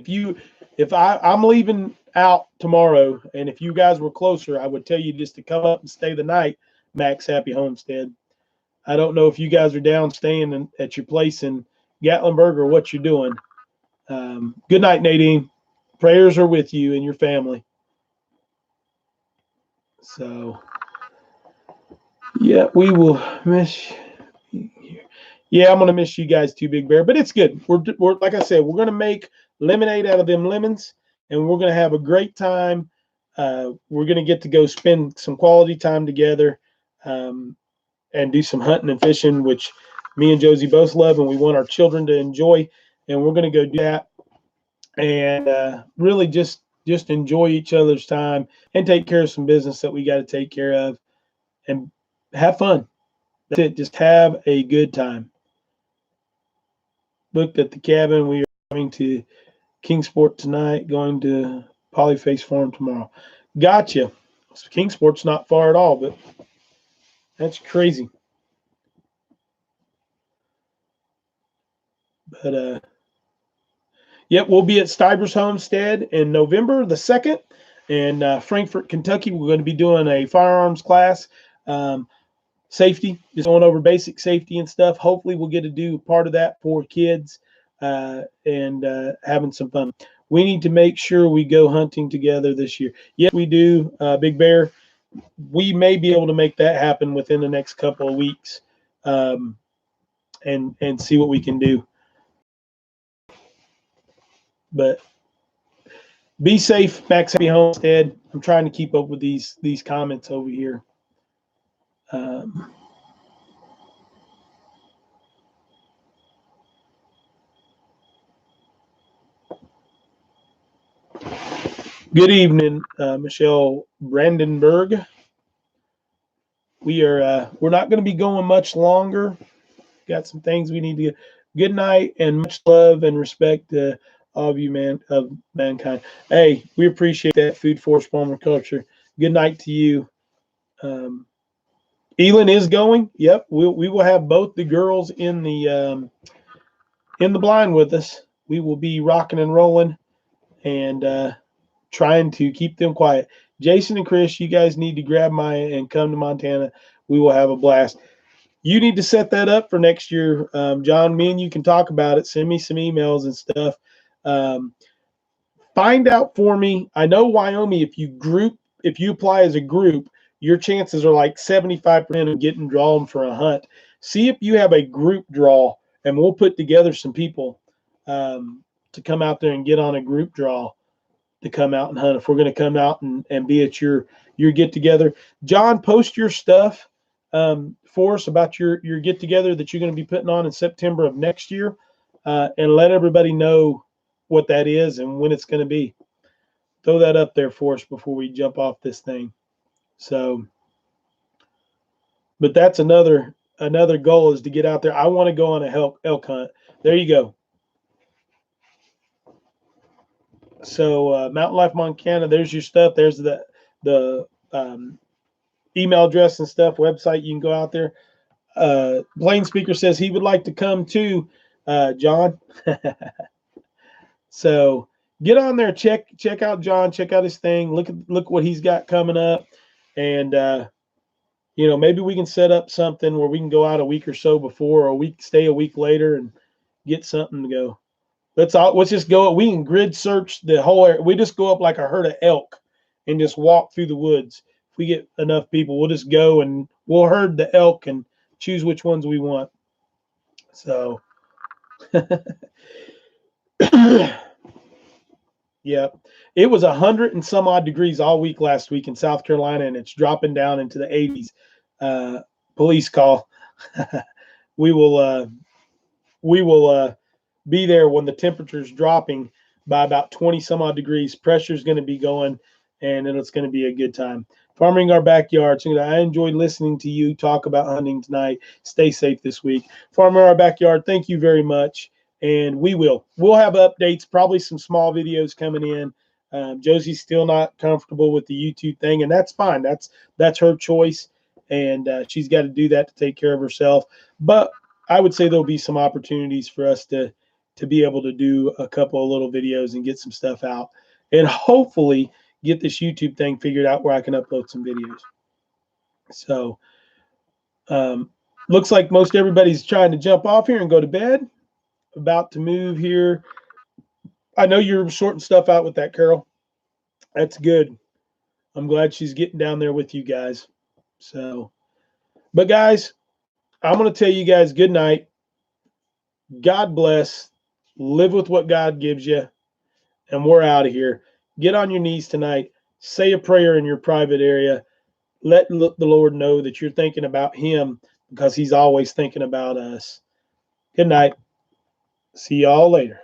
if I'm leaving out tomorrow, and if you guys were closer, I would tell you just to come up and stay the night. Max Happy Homestead. I don't know if you guys are down staying at your place in Gatlinburg or what you're doing. Good night, Nadine. Prayers are with you and your family. So, yeah, we will miss you. Yeah, I'm gonna miss you guys too, Big Bear. But it's good. We're like I said, we're gonna make lemonade out of them lemons, and we're gonna have a great time. We're gonna get to go spend some quality time together, and do some hunting and fishing, which me and Josie both love, and we want our children to enjoy. And we're gonna go do that, and really just enjoy each other's time and take care of some business that we got to take care of, and have fun. That's it. Just have a good time. Looked at the cabin. We are going to Kingsport tonight, going to Polyface Farm tomorrow. Gotcha. Kingsport's not far at all, but that's crazy. But yep, we'll be at Stivers Homestead in November the 2nd, and Frankfort, Kentucky. We're going to be doing a firearms class, safety, just going over basic safety and stuff. Hopefully we'll get to do part of that for kids, and having some fun. We need to make sure we go hunting together this year. Yes, we do, Big Bear. We may be able to make that happen within the next couple of weeks, and see what we can do. But be safe, Max Happy Homestead. I'm trying to keep up with these comments over here. Good evening, Michelle Brandenburg. We're not going to be going much longer. Got some things we need to get. Good night, and much love and respect to all of you, of mankind. Hey, we appreciate that, Food Force Culture. Good night to you. ELYN is going. Yep, we will have both the girls in the blind with us. We will be rocking and rolling, and trying to keep them quiet. Jason and Chris, you guys need to grab Maya and come to Montana. We will have a blast. You need to set that up for next year, John. Me and you can talk about it. Send me some emails and stuff. Find out for me. I know Wyoming, if you apply as a group, your chances are like 75% of getting drawn for a hunt. See if you have a group draw, and we'll put together some people to come out there and get on a group draw to come out and hunt. If we're going to come out and be at your get together, John, post your stuff for us about your get together that you're going to be putting on in September of next year, and let everybody know what that is and when it's going to be. Throw that up there for us before we jump off this thing. So, but that's another goal, is to get out there. I want to go on a elk hunt. There you go. So Mountain Life Montana, there's your stuff. There's the email address and stuff, website. You can go out there. Blaine Speaker says he would like to come too, John. So get on there, check out John, check out his thing. Look what he's got coming up, and maybe we can set up something where we can go out a week or so before, or stay a week later and get something to go. Let's just go. We can grid search the whole area. We just go up like a herd of elk and just walk through the woods. If we get enough people, we'll just go and we'll herd the elk and choose which ones we want. So, yeah, it was 100 and some odd degrees all week last week in South Carolina, and it's dropping down into the 80s. Police call. We will. we will be there when the temperature's dropping by about 20 some odd degrees. Pressure's going to be going, and it's going to be a good time. Farming Our Backyard. So I enjoyed listening to you talk about hunting tonight. Stay safe this week. Farming Our Backyard, thank you very much. And we'll have updates, probably some small videos coming in. Josie's still not comfortable with the YouTube thing, and that's fine. That's her choice, and she's got to do that to take care of herself. But I would say there'll be some opportunities for us to be able to do a couple of little videos and get some stuff out, and hopefully get this YouTube thing figured out where I can upload some videos. So looks like most everybody's trying to jump off here and go to bed. About to move here. I know you're sorting stuff out with that, Carol. That's good. I'm glad she's getting down there with you guys. So, but guys, I'm going to tell you guys good night. God bless. Live with what God gives you. And we're out of here. Get on your knees tonight. Say a prayer in your private area. Let the Lord know that you're thinking about him, because he's always thinking about us. Good night. See y'all later.